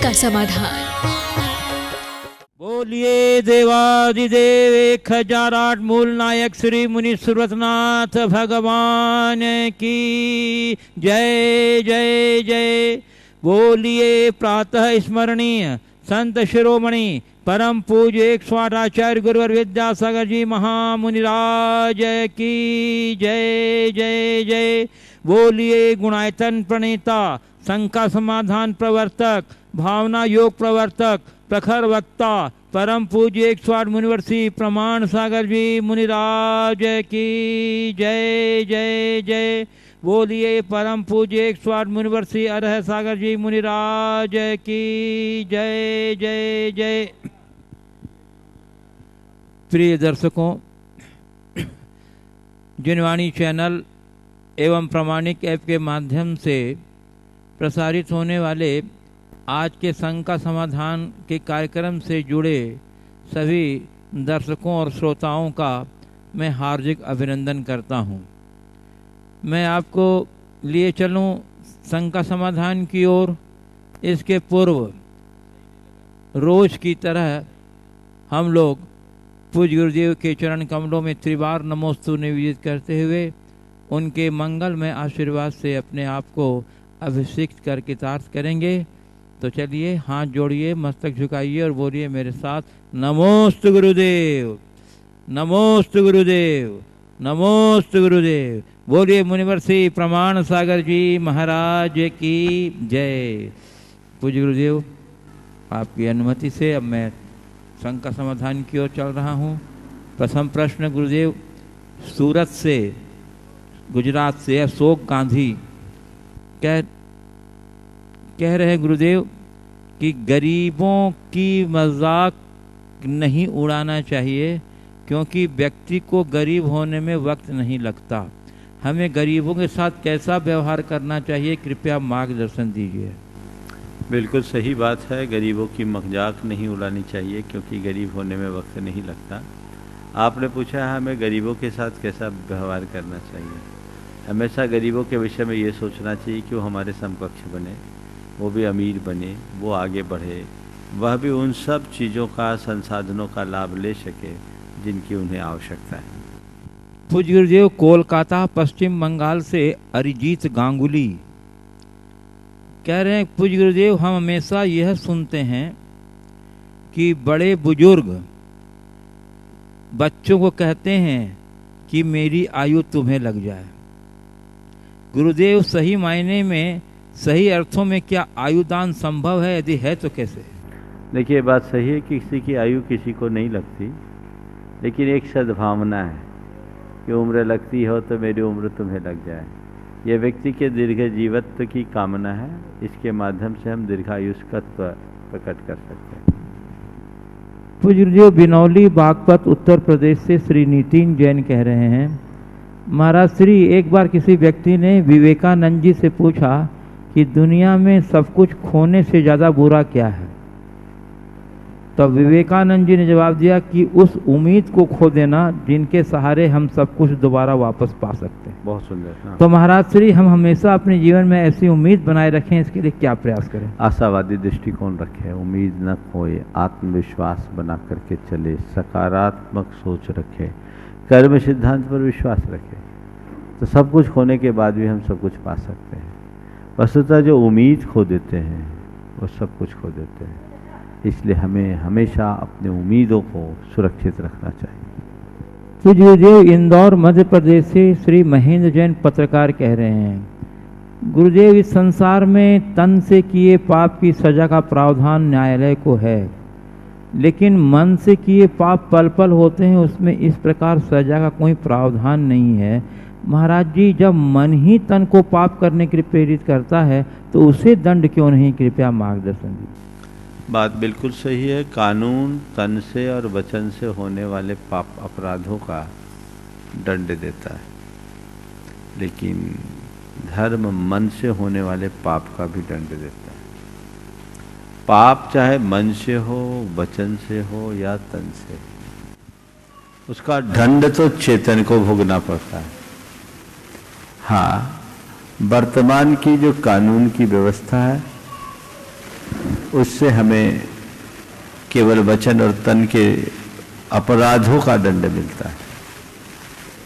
का समाधान। बोलिए देवादिदेव 1008 मूल नायक श्री मुनि सुरतनाथ भगवान की जय जय जय। बोलिए प्रातः स्मरणीय संत शिरोमणि परम पूज्य 108 आचार्य गुरुवर विद्यासागर जी महामुनिराज की जय जय जय। बोलिए गुणायतन प्रणेता शंका समाधान प्रवर्तक भावना योग प्रवर्तक प्रखर वक्ता परम पूज्य 108 मुनिवर्षी प्रमाण सागर जी मुनिराज की जय जय जय। बोलिए परम पूज्य 108 मुनिवर्षी अरह सागर जी मुनिराज की जय जय जय। प्रिय दर्शकों, जिनवाणी चैनल एवं प्रामाणिक ऐप के माध्यम से प्रसारित होने वाले आज के संघ का समाधान के कार्यक्रम से जुड़े सभी दर्शकों और श्रोताओं का मैं हार्दिक अभिनंदन करता हूं। मैं आपको लिए चलूं संघ का समाधान की ओर। इसके पूर्व रोज की तरह हम लोग पूज्य गुरुदेव के चरण कमलों में त्रिवार नमोस्तु निवेदित करते हुए उनके मंगलमय आशीर्वाद से अपने आप को अभिषिक्त कर कृतार्थ करेंगे। तो चलिए हाथ जोड़िए, मस्तक झुकाइए और बोलिए मेरे साथ, नमोस्तु गुरुदेव, नमोस्तु गुरुदेव, नमोस्तु गुरुदेव। बोलिए मुनिवर्षी प्रमाण सागर जी महाराज की जय। पूज्य गुरुदेव, आपकी अनुमति से अब मैं संघ का समाधान की ओर चल रहा हूँ। प्रथम प्रश्न गुरुदेव, सूरत से, गुजरात से अशोक गांधी कह रहे गुरुदेव कि गरीबों की मजाक नहीं उड़ाना चाहिए क्योंकि व्यक्ति को गरीब होने में वक्त नहीं लगता। हमें गरीबों के साथ कैसा व्यवहार करना चाहिए, कृपया मार्गदर्शन दीजिए। बिल्कुल सही बात है, गरीबों की मजाक नहीं उड़ानी चाहिए क्योंकि गरीब होने में वक्त नहीं लगता। आपने पूछा है हमें गरीबों के साथ कैसा व्यवहार करना चाहिए। हमेशा गरीबों के विषय में ये सोचना चाहिए कि वो हमारे समकक्ष बने, वो भी अमीर बने, वो आगे बढ़े, वह भी उन सब चीज़ों का, संसाधनों का लाभ ले सके जिनकी उन्हें आवश्यकता है। पूज्य गुरुदेव, कोलकाता पश्चिम बंगाल से अरिजीत गांगुली कह रहे हैं, पूज्य गुरुदेव हम हमेशा यह सुनते हैं कि बड़े बुजुर्ग बच्चों को कहते हैं कि मेरी आयु तुम्हें लग जाए। गुरुदेव, सही मायने में, सही अर्थों में क्या आयुदान संभव है? यदि है तो कैसे? देखिए, बात सही है कि किसी की आयु किसी को नहीं लगती, लेकिन एक सद्भावना है कि उम्र लगती हो तो मेरी उम्र तुम्हें लग जाए। यह व्यक्ति के दीर्घ जीवत्व की कामना है। इसके माध्यम से हम दीर्घायुष्कत्व प्रकट कर सकते हैं। पूज्य गुरुदेव, बिनौली बागपत उत्तर प्रदेश से श्री नितिन जैन कह रहे हैं, महाराज श्री, एक बार किसी व्यक्ति ने विवेकानंद जी से पूछा कि दुनिया में सब कुछ खोने से ज़्यादा बुरा क्या है। तब विवेकानंद जी ने जवाब दिया कि उस उम्मीद को खो देना जिनके सहारे हम सब कुछ दोबारा वापस पा सकते हैं। बहुत सुंदर। तो महाराज श्री, हम हमेशा अपने जीवन में ऐसी उम्मीद बनाए रखें, इसके लिए क्या प्रयास करें? आशावादी दृष्टिकोण रखें, उम्मीद न खोए, आत्मविश्वास बना करके चले, सकारात्मक सोच रखें, कर्म सिद्धांत पर विश्वास रखें, तो सब कुछ खोने के बाद भी हम सब कुछ पा सकते हैं। वस्तुतः जो उम्मीद खो देते हैं वो सब कुछ खो देते हैं। इसलिए हमें हमेशा अपने उम्मीदों को सुरक्षित रखना चाहिए। पूज्य गुरुदेव, इंदौर मध्य प्रदेश से श्री महेंद्र जैन पत्रकार कह रहे हैं, गुरुदेव, इस संसार में तन से किए पाप की सजा का प्रावधान न्यायालय को है, लेकिन मन से किए पाप पल पल होते हैं, उसमें इस प्रकार सजा का कोई प्रावधान नहीं है। महाराज जी, जब मन ही तन को पाप करने के लिए प्रेरित करता है तो उसे दंड क्यों नहीं, कृपया मार्गदर्शन दीजिए। बात बिल्कुल सही है। कानून तन से और वचन से होने वाले पाप अपराधों का दंड देता है, लेकिन धर्म मन से होने वाले पाप का भी दंड देता है। पाप चाहे मन से हो, वचन से हो या तन से, उसका दंड तो चेतन को भोगना पड़ता है। हाँ, वर्तमान की जो कानून की व्यवस्था है उससे हमें केवल वचन और तन के अपराधों का दंड मिलता है,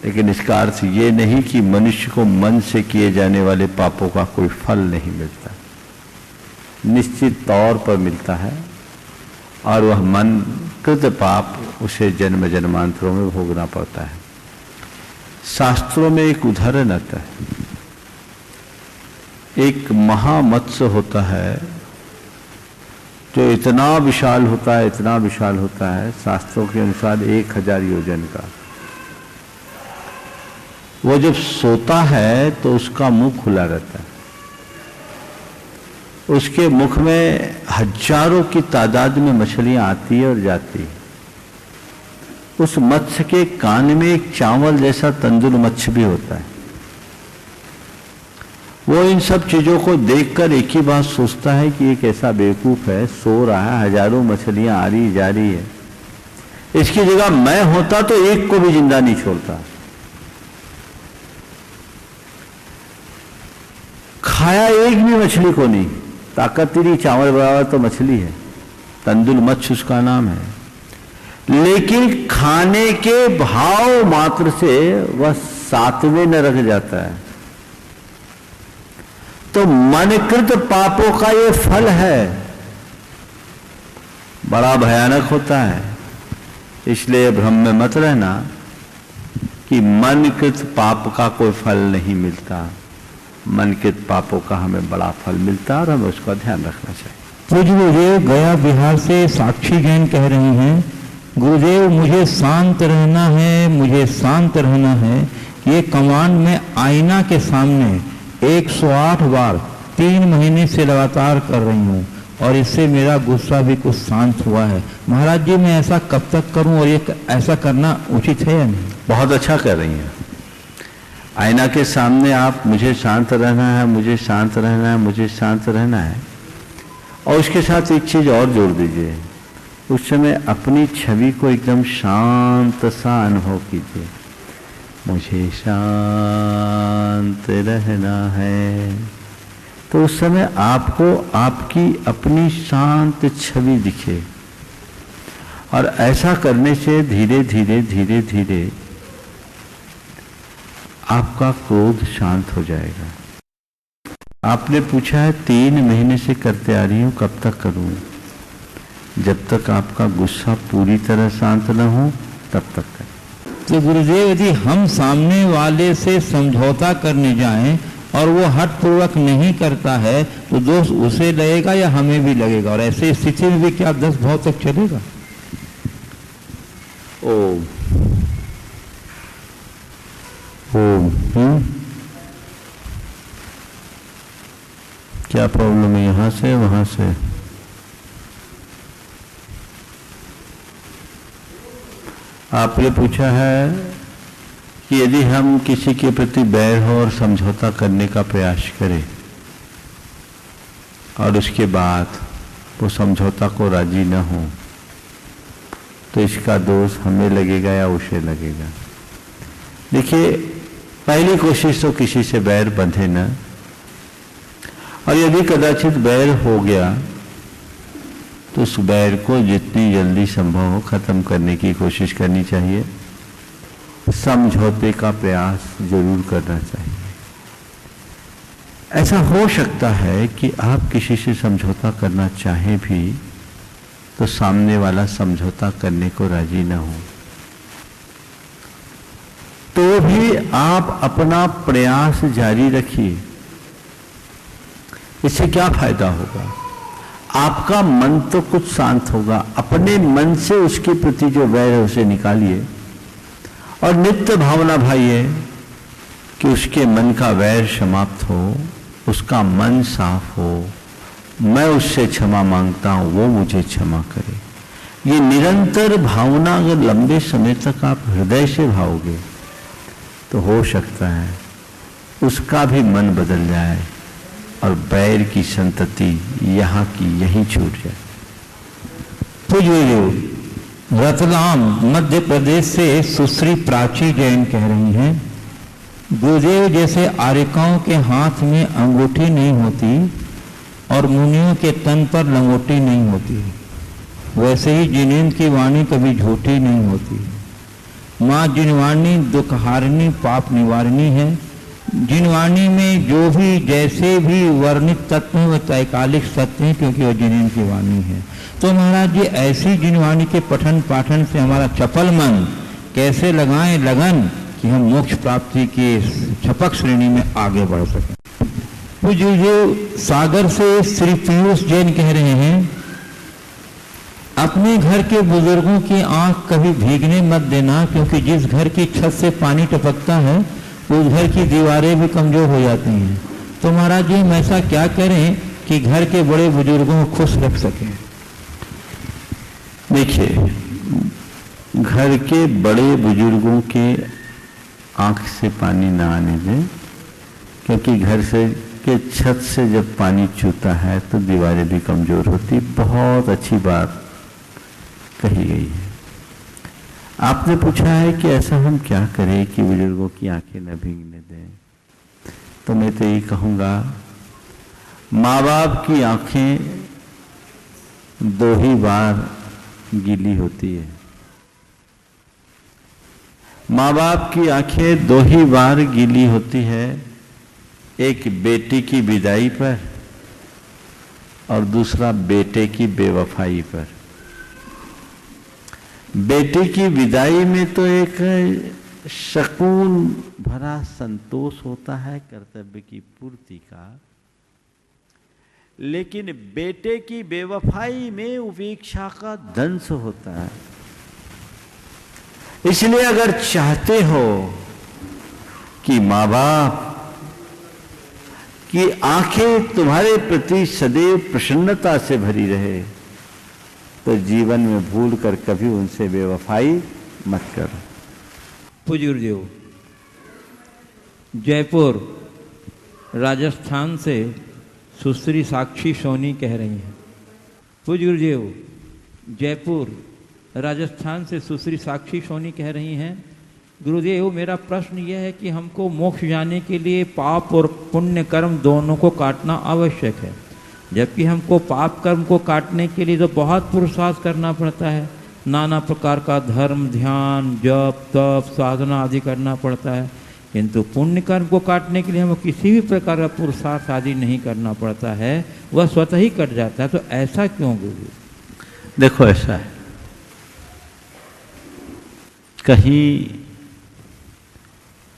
लेकिन इसका अर्थ ये नहीं कि मनुष्य को मन से किए जाने वाले पापों का कोई फल नहीं मिलता। निश्चित तौर पर मिलता है, और वह मन कृत पाप उसे जन्म जन्मांतरों में भोगना पड़ता है। शास्त्रों में एक उदाहरण आता है। एक महामत्स्य होता है जो इतना विशाल होता है, इतना विशाल होता है, शास्त्रों के अनुसार 1000 योजन का। वो जब सोता है तो उसका मुंह खुला रहता है, उसके मुख में हजारों की तादाद में मछलियां आती है और जाती है। उस मत्स्य के कान में एक चावल जैसा तंदुर मत्स्य भी होता है। वो इन सब चीजों को देखकर एक ही बात सोचता है कि एक ऐसा बेवकूफ है, सो रहा है, हजारों मछलियां आ रही जा रही है, इसकी जगह मैं होता तो एक को भी जिंदा नहीं छोड़ता। खाया एक भी मछली को नहीं, ताकत तेरी चावल बराबर तो मछली है, तंदुर मत्स्य उसका नाम है, लेकिन खाने के भाव मात्र से वह 7वें नरक जाता है। तो मनकृत पापों का ये फल है, बड़ा भयानक होता है। इसलिए भ्रम में मत रहना कि मनकृत पाप का कोई फल नहीं मिलता। मनकृत पापों का हमें बड़ा फल मिलता है और हमें उसका ध्यान रखना चाहिए। पूज्य गुरुदेव गया बिहार से साक्षी जैन कह रही हैं, गुरुदेव मुझे शांत रहना है, मुझे शांत रहना है। ये कमांड में आईना के सामने 108 बार 3 महीने से लगातार कर रही हूँ, और इससे मेरा गुस्सा भी कुछ शांत हुआ है। महाराज जी मैं ऐसा कब तक करूँ, और ये ऐसा करना उचित है या नहीं? बहुत अच्छा कर रही हैं। आईना के सामने आप मुझे शांत रहना है, मुझे शांत रहना है, मुझे शांत रहना है, और उसके साथ एक चीज और जोड़ दीजिए। उस समय अपनी छवि को एकदम शांत सा अनुभव कीजिए। मुझे शांत रहना है, तो उस समय आपको आपकी अपनी शांत छवि दिखे, और ऐसा करने से धीरे धीरे धीरे धीरे आपका क्रोध शांत हो जाएगा। आपने पूछा है 3 महीने से करते आ रही हूं, कब तक करूं? जब तक आपका गुस्सा पूरी तरह शांत न हो तब तक करें। तो गुरुदेव यदि हम सामने वाले से समझौता करने जाएं और वो हठ पूर्वक नहीं करता है तो दोष उसे लगेगा या हमें भी लगेगा, और ऐसी स्थिति में भी क्या 10 भाव तक चलेगा? ओम क्या प्रॉब्लम है? यहां से वहां से आपने पूछा है कि यदि हम किसी के प्रति बैर हो और समझौता करने का प्रयास करें और उसके बाद वो समझौता को राजी न हो, तो इसका दोष हमें लगेगा या उसे लगेगा? देखिए, पहली कोशिश तो किसी से बैर बंधे न, और यदि कदाचित बैर हो गया तो उस बैर को जितनी जल्दी संभव हो खत्म करने की कोशिश करनी चाहिए। समझौते का प्रयास जरूर करना चाहिए। ऐसा हो सकता है कि आप किसी से समझौता करना चाहें भी तो सामने वाला समझौता करने को राजी न हो, तो भी आप अपना प्रयास जारी रखिए। इससे क्या फायदा होगा? आपका मन तो कुछ शांत होगा, अपने मन से उसके प्रति जो वैर है उसे निकालिए और नित्य भावना भाइये कि उसके मन का वैर समाप्त हो, उसका मन साफ हो, मैं उससे क्षमा मांगता हूं, वो मुझे क्षमा करे। ये निरंतर भावना अगर लंबे समय तक आप हृदय से भाओगे तो हो सकता है उसका भी मन बदल जाए और बैर की संतति यहाँ की यहीं छूट जाए। तो जो रतलाम मध्य प्रदेश से सुश्री प्राची जैन कह रही हैं, गुरुदेव जैसे आर्यकाओं के हाथ में अंगूठी नहीं होती और मुनियों के तन पर लंगोटी नहीं होती, वैसे ही जिनेंद्र की वाणी कभी झूठी नहीं होती। माँ जिनवाणी दुखहारिणी पाप निवारिणी है। जिनवाणी में जो भी जैसे भी वर्णित तत्व हैं वह त्रैकालिक सत्य हैं, क्योंकि वह जिनेंद्र की वाणी है। तो महाराज जी, ऐसी जिनवाणी के पठन पाठन से हमारा चपल मन कैसे लगाएं लगन कि हम मोक्ष प्राप्ति के छपक श्रेणी में आगे बढ़ सकें। जो सागर से श्री पीयूष जैन कह रहे हैं, अपने घर के बुजुर्गों की आंख कभी भीगने मत देना, क्योंकि जिस घर की छत से पानी टपकता है उस घर की दीवारें भी कमजोर हो जाती हैं। तो महाराज जी, हम ऐसा क्या करें कि घर के बड़े बुजुर्गों को खुश रख सकें? देखिए, घर के बड़े बुजुर्गों के आंख से पानी ना आने दें, क्योंकि घर से के छत से जब पानी चूता है तो दीवारें भी कमजोर होती। बहुत अच्छी बात कही गई है। आपने पूछा है कि ऐसा हम क्या करें कि बुजुर्गों की आंखें न भीगने दें, तो मैं तो यही कहूँगा, माँ बाप की आंखें 2 ही बार गीली होती है। माँ बाप की आंखें 2 ही बार गीली होती है, एक बेटी की विदाई पर और दूसरा बेटे की बेवफाई पर। बेटे की विदाई में तो एक शकून भरा संतोष होता है कर्तव्य की पूर्ति का, लेकिन बेटे की बेवफाई में उपेक्षा का दंश होता है। इसलिए अगर चाहते हो कि माँ बाप की आंखें तुम्हारे प्रति सदैव प्रसन्नता से भरी रहे, तो जीवन में भूल कर कभी उनसे बेवफाई मत करो। पूज्य गुरुदेव, जयपुर राजस्थान से सुश्री साक्षी सोनी कह रही हैं। पूज्य गुरुदेव, जयपुर राजस्थान से सुश्री साक्षी सोनी कह रही हैं, गुरुदेव मेरा प्रश्न यह है कि हमको मोक्ष जाने के लिए पाप और पुण्य कर्म दोनों को काटना आवश्यक है, जबकि हमको पाप कर्म को काटने के लिए तो बहुत पुरुषार्थ करना पड़ता है, नाना प्रकार का धर्म, ध्यान, जप, तप, साधना आदि करना पड़ता है, किंतु पुण्य कर्म को काटने के लिए हमें किसी भी प्रकार का पुरुषार्थ आदि नहीं करना पड़ता है, वह स्वतः ही कट जाता है। तो ऐसा क्यों गुरु? देखो, ऐसा है, कहीं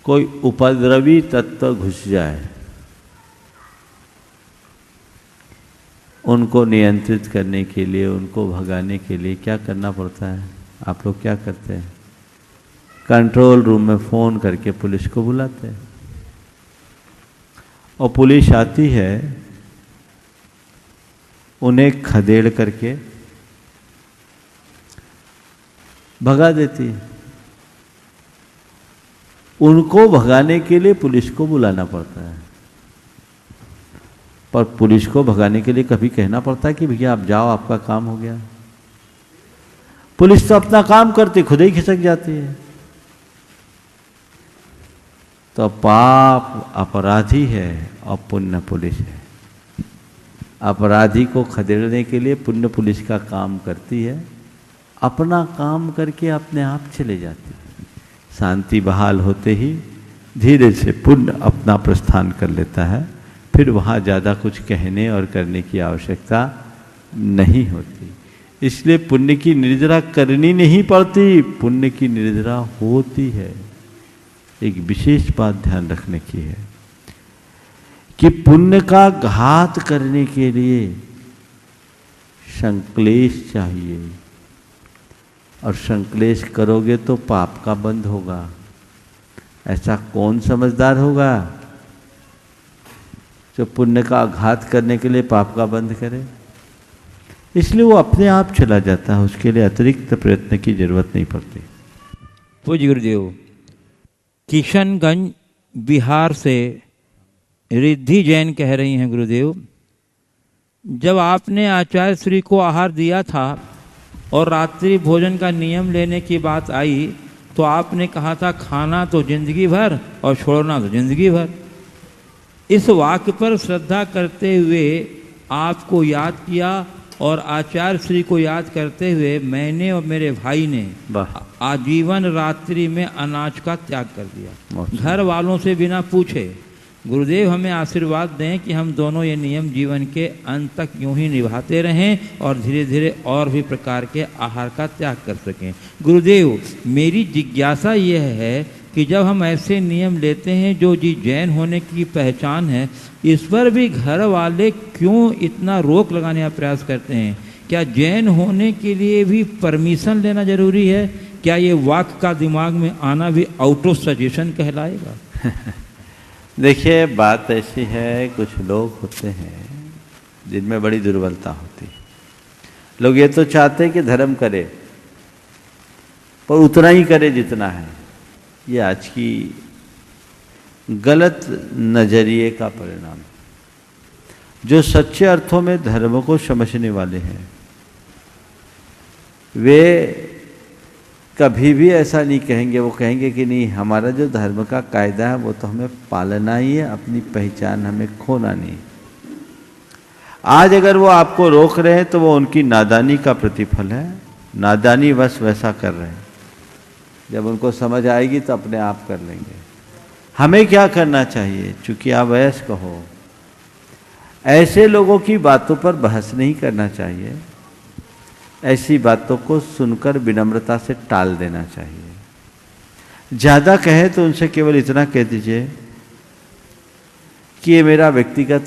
कोई उपद्रवी तत्व घुस जाए, उनको नियंत्रित करने के लिए, उनको भगाने के लिए क्या करना पड़ता है? आप लोग क्या करते हैं? कंट्रोल रूम में फोन करके पुलिस को बुलाते हैं, और पुलिस आती है, उन्हें खदेड़ करके भगा देती है। उनको भगाने के लिए पुलिस को बुलाना पड़ता है, पर पुलिस को भगाने के लिए कभी कहना पड़ता है कि भैया आप जाओ, आपका काम हो गया? पुलिस तो अपना काम करती खुद ही खिसक जाती है। तो पाप अपराधी है और पुण्य पुलिस है। अपराधी को खदेड़ने के लिए पुण्य पुलिस का काम करती है, अपना काम करके अपने आप चले जाती है। शांति बहाल होते ही धीरे से पुण्य अपना प्रस्थान कर लेता है, फिर वहाँ ज़्यादा कुछ कहने और करने की आवश्यकता नहीं होती। इसलिए पुण्य की निर्जरा करनी नहीं पड़ती, पुण्य की निर्जरा होती है। एक विशेष बात ध्यान रखने की है कि पुण्य का घात करने के लिए संक्लेश चाहिए, और संक्लेश करोगे तो पाप का बंध होगा। ऐसा कौन समझदार होगा जो पुण्य का घात करने के लिए पाप का बंध करे? इसलिए वो अपने आप चला जाता है, उसके लिए अतिरिक्त प्रयत्न की जरूरत नहीं पड़ती। पूज्य गुरुदेव, किशनगंज बिहार से रिद्धि जैन कह रही हैं, गुरुदेव जब आपने आचार्य श्री को आहार दिया था और रात्रि भोजन का नियम लेने की बात आई, तो आपने कहा था खाना तो जिंदगी भर और छोड़ना तो जिंदगी भर। इस वाक्य पर श्रद्धा करते हुए आपको याद किया और आचार्य श्री को याद करते हुए मैंने और मेरे भाई ने आजीवन रात्रि में अनाज का त्याग कर दिया, घर वालों से बिना पूछे। गुरुदेव हमें आशीर्वाद दें कि हम दोनों ये नियम जीवन के अंत तक यूं ही निभाते रहें और धीरे धीरे और भी प्रकार के आहार का त्याग कर सकें। गुरुदेव, मेरी जिज्ञासा यह है कि जब हम ऐसे नियम लेते हैं जो जी जैन होने की पहचान है, इस पर भी घर वाले क्यों इतना रोक लगाने का प्रयास करते हैं? क्या जैन होने के लिए भी परमिशन लेना जरूरी है? क्या ये वाक्य का दिमाग में आना भी आउट ऑफ सजेशन कहलाएगा? देखिए, बात ऐसी है, कुछ लोग होते हैं जिनमें बड़ी दुर्बलता होती है। लोग ये तो चाहते हैं कि धर्म करे, पर उतना ही करे जितना है। ये आज की गलत नजरिए का परिणाम है। जो सच्चे अर्थों में धर्म को समझने वाले हैं वे कभी भी ऐसा नहीं कहेंगे। वो कहेंगे कि नहीं, हमारा जो धर्म का कायदा है वो तो हमें पालना ही है, अपनी पहचान हमें खोना नहीं। आज अगर वो आपको रोक रहे हैं तो वो उनकी नादानी का प्रतिफल है। नादानी बस वैसा कर रहे हैं, जब उनको समझ आएगी तो अपने आप कर लेंगे। हमें क्या करना चाहिए? चूंकि आप वयस्क हो, ऐसे लोगों की बातों पर बहस नहीं करना चाहिए। ऐसी बातों को सुनकर विनम्रता से टाल देना चाहिए। ज़्यादा कहे तो उनसे केवल इतना कह दीजिए कि ये मेरा व्यक्तिगत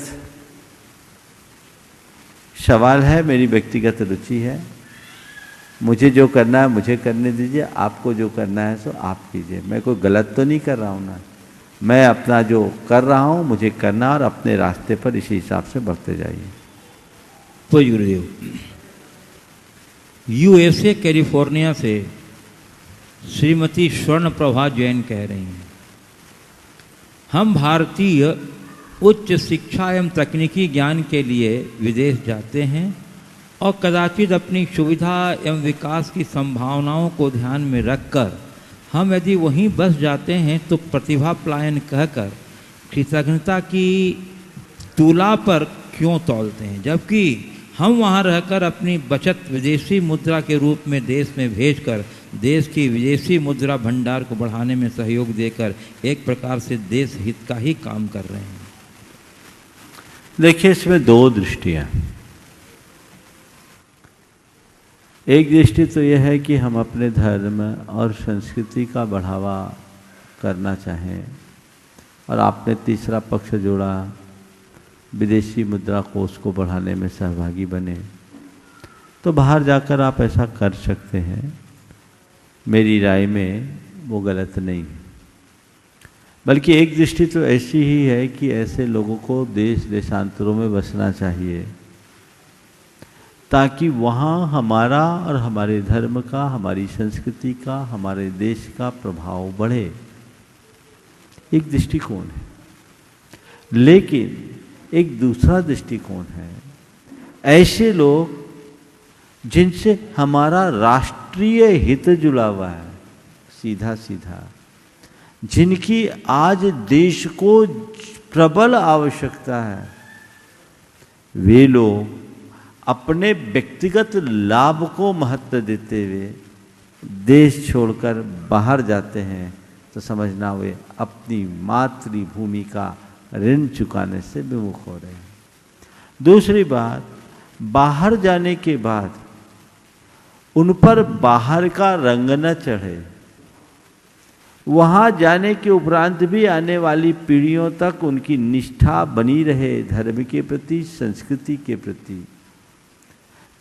सवाल है, मेरी व्यक्तिगत रुचि है, मुझे जो करना है मुझे करने दीजिए, आपको जो करना है सो आप कीजिए। मैं कोई गलत तो नहीं कर रहा हूँ ना, मैं अपना जो कर रहा हूँ मुझे करना, और अपने रास्ते पर इसी हिसाब से बढ़ते जाइए। तो गुरुदेव, यूएसए कैलिफोर्निया से श्रीमती स्वर्ण प्रभा जैन कह रही हैं, हम भारतीय उच्च शिक्षा एवं तकनीकी ज्ञान के लिए विदेश जाते हैं और कदाचित अपनी सुविधा एवं विकास की संभावनाओं को ध्यान में रखकर हम यदि वहीं बस जाते हैं तो प्रतिभा पलायन कहकर कृतज्ञता की तुला पर क्यों तौलते हैं, जबकि हम वहाँ रहकर अपनी बचत विदेशी मुद्रा के रूप में देश में भेजकर देश की विदेशी मुद्रा भंडार को बढ़ाने में सहयोग देकर एक प्रकार से देश हित का ही काम कर रहे हैं। देखिए, इसमें दो दृष्टियाँ। एक दृष्टि तो यह है कि हम अपने धर्म और संस्कृति का बढ़ावा करना चाहें, और आपने तीसरा पक्ष जोड़ा, विदेशी मुद्रा कोष को बढ़ाने में सहभागी बने। तो बाहर जाकर आप ऐसा कर सकते हैं, मेरी राय में वो गलत नहीं है। बल्कि एक दृष्टि तो ऐसी ही है कि ऐसे लोगों को देश देशांतरों में बसना चाहिए ताकि वहाँ हमारा और हमारे धर्म का, हमारी संस्कृति का, हमारे देश का प्रभाव बढ़े। एक दृष्टिकोण है। लेकिन एक दूसरा दृष्टिकोण है, ऐसे लोग जिनसे हमारा राष्ट्रीय हित जुड़ा हुआ है, सीधा सीधा, जिनकी आज देश को प्रबल आवश्यकता है, वे लोग अपने व्यक्तिगत लाभ को महत्व देते हुए देश छोड़कर बाहर जाते हैं, तो समझना वे अपनी मातृभूमि का ऋण चुकाने से विमुख हो रहे हैं। दूसरी बात, बाहर जाने के बाद उन पर बाहर का रंग न चढ़े। वहाँ जाने के उपरांत भी आने वाली पीढ़ियों तक उनकी निष्ठा बनी रहे धर्म के प्रति, संस्कृति के प्रति,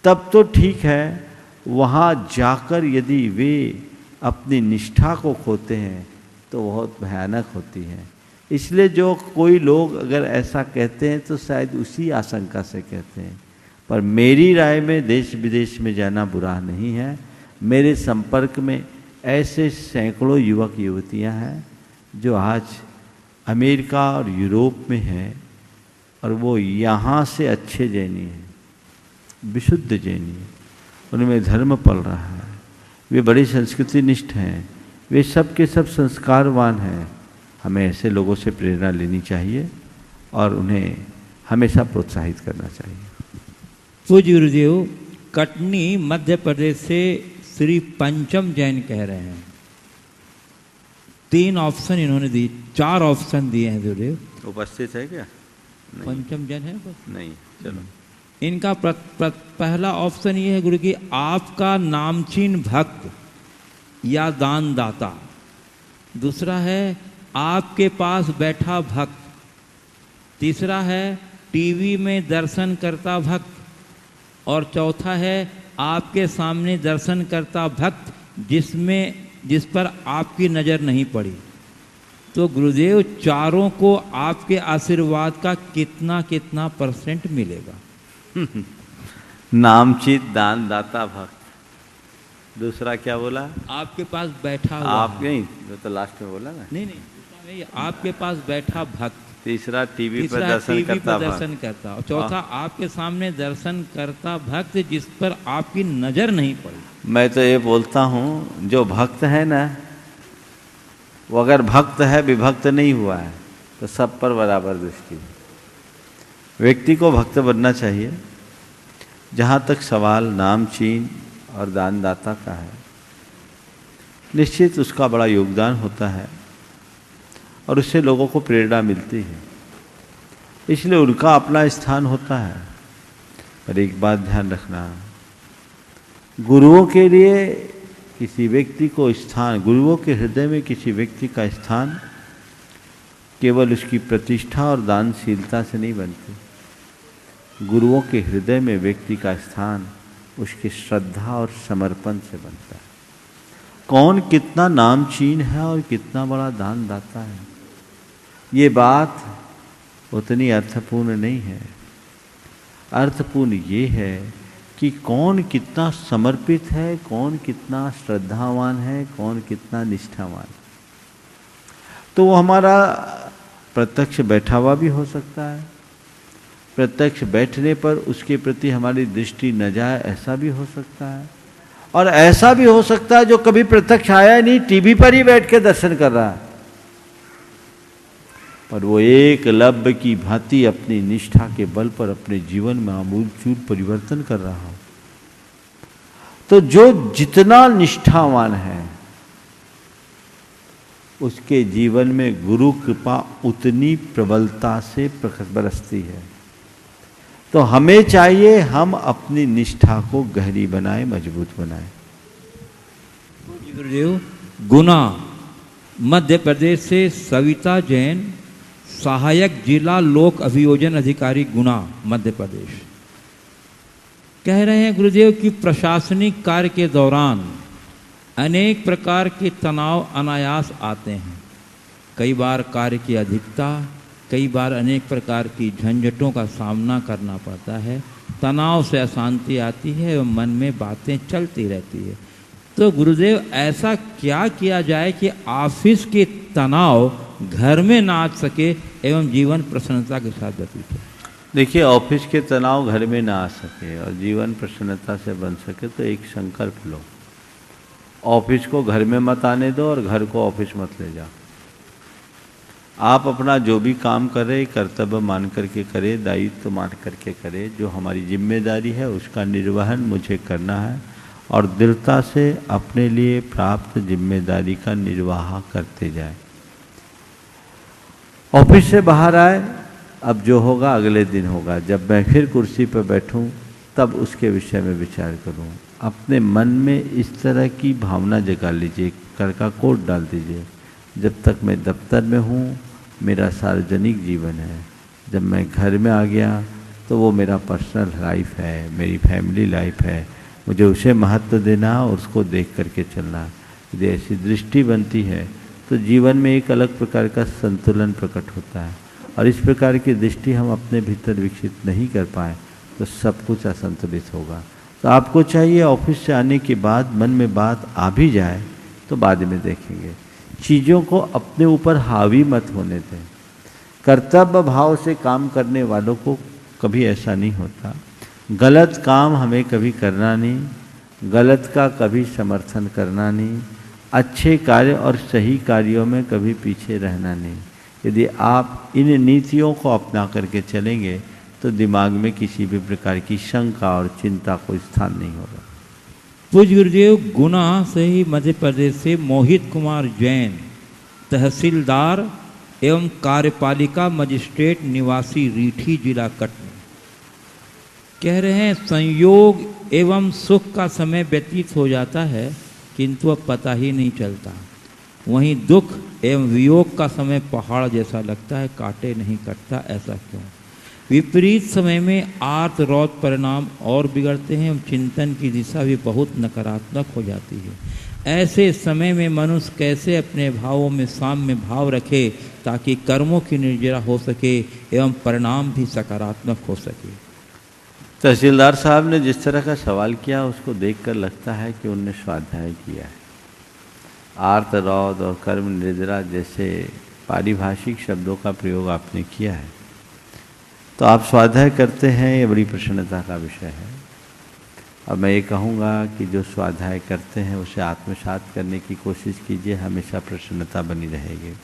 तब तो ठीक है। वहाँ जाकर यदि वे अपनी निष्ठा को खोते हैं तो बहुत भयानक होती है। इसलिए जो कोई लोग अगर ऐसा कहते हैं तो शायद उसी आशंका से कहते हैं। पर मेरी राय में देश विदेश में जाना बुरा नहीं है। मेरे संपर्क में ऐसे सैकड़ों युवक युवतियां हैं जो आज अमेरिका और यूरोप में हैं, और वो यहाँ से अच्छे जैनी हैं, विशुद्ध जैनी हैं, उनमें धर्म पल रहा है, वे बड़ी संस्कृति निष्ठ हैं, वे सब के सब संस्कारवान हैं। हमें ऐसे लोगों से प्रेरणा लेनी चाहिए और उन्हें हमेशा प्रोत्साहित करना चाहिए। पूज्य गुरुदेव, कटनी मध्य प्रदेश से श्री पंचम जैन कह रहे हैं। 3 ऑप्शन इन्होंने दिए, 4 ऑप्शन दिए हैं गुरुदेव। उपस्थित है क्या? नहीं। पंचम जैन है नहीं, चलो। इनका पहला ऑप्शन ये है गुरु कि आपका नामचीन भक्त या दान दाता। दूसरा है आपके पास बैठा भक्त। तीसरा है टीवी में दर्शन करता भक्त। और चौथा है आपके सामने दर्शन करता भक्त जिस पर आपकी नज़र नहीं पड़ी। तो गुरुदेव, चारों को आपके आशीर्वाद का कितना कितना % मिलेगा? नामचित दान दाता भक्त। दूसरा क्या बोला? आपके पास बैठा हुआ आप नहीं, जो तो लास्ट में बोला ना। नहीं, आपके पास बैठा भक्त। तीसरा टीवी पर दर्शन करता। और चौथा आपके सामने दर्शन करता भक्त जिस पर आपकी नजर नहीं पड़ी। मैं तो ये बोलता हूँ, जो भक्त है ना, वो अगर भक्त है, विभक्त नहीं हुआ है, तो सब पर बराबर दृष्टि। व्यक्ति को भक्त बनना चाहिए। जहाँ तक सवाल नामचीन और दानदाता का है, निश्चित उसका बड़ा योगदान होता है और उससे लोगों को प्रेरणा मिलती है, इसलिए उनका अपना स्थान होता है। पर एक बात ध्यान रखना, गुरुओं के लिए किसी व्यक्ति को स्थान, गुरुओं के हृदय में किसी व्यक्ति का स्थान केवल उसकी प्रतिष्ठा और दानशीलता से नहीं बनती। गुरुओं के हृदय में व्यक्ति का स्थान उसकी श्रद्धा और समर्पण से बनता है। कौन कितना नामचीन है और कितना बड़ा दान दाता है, ये बात उतनी अर्थपूर्ण नहीं है। अर्थपूर्ण ये है कि कौन कितना समर्पित है, कौन कितना श्रद्धावान है, कौन कितना निष्ठावान। तो वो हमारा प्रत्यक्ष बैठा हुआ भी हो सकता है, प्रत्यक्ष बैठने पर उसके प्रति हमारी दृष्टि न जाए, ऐसा भी हो सकता है। और ऐसा भी हो सकता है जो कभी प्रत्यक्ष आया नहीं, टीवी पर ही बैठ के दर्शन कर रहा है, पर वो एकलव्य की भांति अपनी निष्ठा के बल पर अपने जीवन में आमूलचूल परिवर्तन कर रहा हो। तो जो जितना निष्ठावान है, उसके जीवन में गुरु कृपा उतनी प्रबलता से बरसती है। तो हमें चाहिए हम अपनी निष्ठा को गहरी बनाएं, मजबूत बनाएं। गुरुदेव, गुना मध्य प्रदेश से सविता जैन, सहायक जिला लोक अभियोजन अधिकारी गुना मध्य प्रदेश, कह रहे हैं गुरुदेव कि प्रशासनिक कार्य के दौरान अनेक प्रकार के तनाव अनायास आते हैं। कई बार कार्य की अधिकता, कई बार अनेक प्रकार की झंझटों का सामना करना पड़ता है। तनाव से अशांति आती है और मन में बातें चलती रहती है। तो गुरुदेव, ऐसा क्या किया जाए कि ऑफिस के तनाव घर में ना आ सके एवं जीवन प्रसन्नता के साथ व्यतीत हो? देखिए, ऑफिस के तनाव घर में ना आ सके और जीवन प्रसन्नता से बन सके तो एक संकल्प लो। ऑफिस को घर में मत आने दो और घर को ऑफिस मत ले जाओ। आप अपना जो भी काम करें कर्तव्य मान करके करें, दायित्व मान करके करें। जो हमारी जिम्मेदारी है उसका निर्वहन मुझे करना है और दृढ़ता से अपने लिए प्राप्त जिम्मेदारी का निर्वाह करते जाए। ऑफिस से बाहर आए, अब जो होगा अगले दिन होगा। जब मैं फिर कुर्सी पर बैठूं तब उसके विषय में विचार करूं। अपने मन में इस तरह की भावना जगा लीजिए, कर का कोड डाल दीजिए, जब तक मैं दफ्तर में हूँ मेरा सार्वजनिक जीवन है, जब मैं घर में आ गया तो वो मेरा पर्सनल लाइफ है, मेरी फैमिली लाइफ है, मुझे उसे महत्व देना और उसको देख करके चलना। यदि ऐसी दृष्टि बनती है तो जीवन में एक अलग प्रकार का संतुलन प्रकट होता है। और इस प्रकार की दृष्टि हम अपने भीतर विकसित नहीं कर पाए तो सब कुछ असंतुलित होगा। तो आपको चाहिए ऑफिस से आने के बाद मन में बात आ भी जाए तो बाद में देखेंगे, चीज़ों को अपने ऊपर हावी मत होने दें। कर्तव्य भाव से काम करने वालों को कभी ऐसा नहीं होता। गलत काम हमें कभी करना नहीं, गलत का कभी समर्थन करना नहीं, अच्छे कार्य और सही कार्यों में कभी पीछे रहना नहीं। यदि आप इन नीतियों को अपना करके चलेंगे तो दिमाग में किसी भी प्रकार की शंका और चिंता को स्थान नहीं होगा। पूज्य गुरुदेव, गुना से ही मध्य प्रदेश से मोहित कुमार जैन, तहसीलदार एवं कार्यपालिका मजिस्ट्रेट निवासी रीठी जिला कटनी, कह रहे हैं संयोग एवं सुख का समय व्यतीत हो जाता है किंतु अब पता ही नहीं चलता। वहीं दुख एवं वियोग का समय पहाड़ जैसा लगता है, काटे नहीं कटता। ऐसा क्यों? विपरीत समय में आर्त रौत परिणाम और बिगड़ते हैं एवं चिंतन की दिशा भी बहुत नकारात्मक हो जाती है। ऐसे समय में मनुष्य कैसे अपने भावों में साम्य भाव रखे ताकि कर्मों की निर्जरा हो सके एवं परिणाम भी सकारात्मक हो सके। तहसीलदार साहब ने जिस तरह का सवाल किया उसको देखकर लगता है कि उनने स्वाध्याय किया है। आर्त रौद और कर्म निद्रा जैसे पारिभाषिक शब्दों का प्रयोग आपने किया है, तो आप स्वाध्याय करते हैं, ये बड़ी प्रसन्नता का विषय है। अब मैं ये कहूँगा कि जो स्वाध्याय करते हैं उसे आत्मसात करने की कोशिश कीजिए, हमेशा प्रसन्नता बनी रहेगी।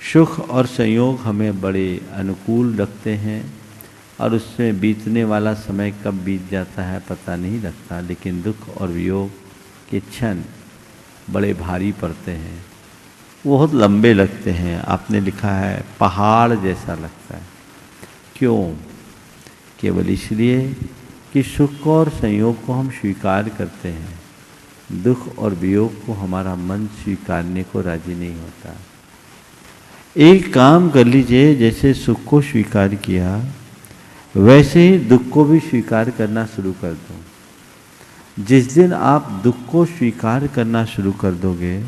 सुख और संयोग हमें बड़े अनुकूल रखते हैं और उसमें बीतने वाला समय कब बीत जाता है पता नहीं लगता, लेकिन दुख और वियोग के क्षण बड़े भारी पड़ते हैं, बहुत लंबे लगते हैं। आपने लिखा है पहाड़ जैसा लगता है। क्यों? केवल इसलिए कि सुख और संयोग को हम स्वीकार करते हैं, दुख और वियोग को हमारा मन स्वीकारने को राजी नहीं होता। एक काम कर लीजिए, जैसे सुख को स्वीकार किया वैसे ही दुख को भी स्वीकार करना शुरू कर दो। जिस दिन आप दुख को स्वीकार करना शुरू कर दोगे,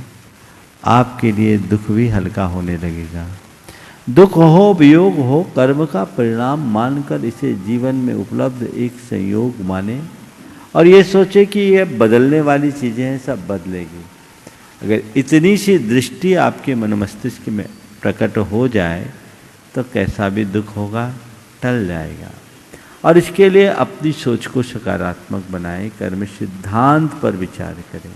आपके लिए दुख भी हल्का होने लगेगा। दुख हो, वियोग हो, कर्म का परिणाम मानकर इसे जीवन में उपलब्ध एक संयोग माने और ये सोचे कि ये बदलने वाली चीज़ें हैं, सब बदलेगी। अगर इतनी सी दृष्टि आपके मन मस्तिष्क में प्रकट हो जाए तो कैसा भी दुख होगा टल जाएगा। और इसके लिए अपनी सोच को सकारात्मक बनाएं, कर्म सिद्धांत पर विचार करें।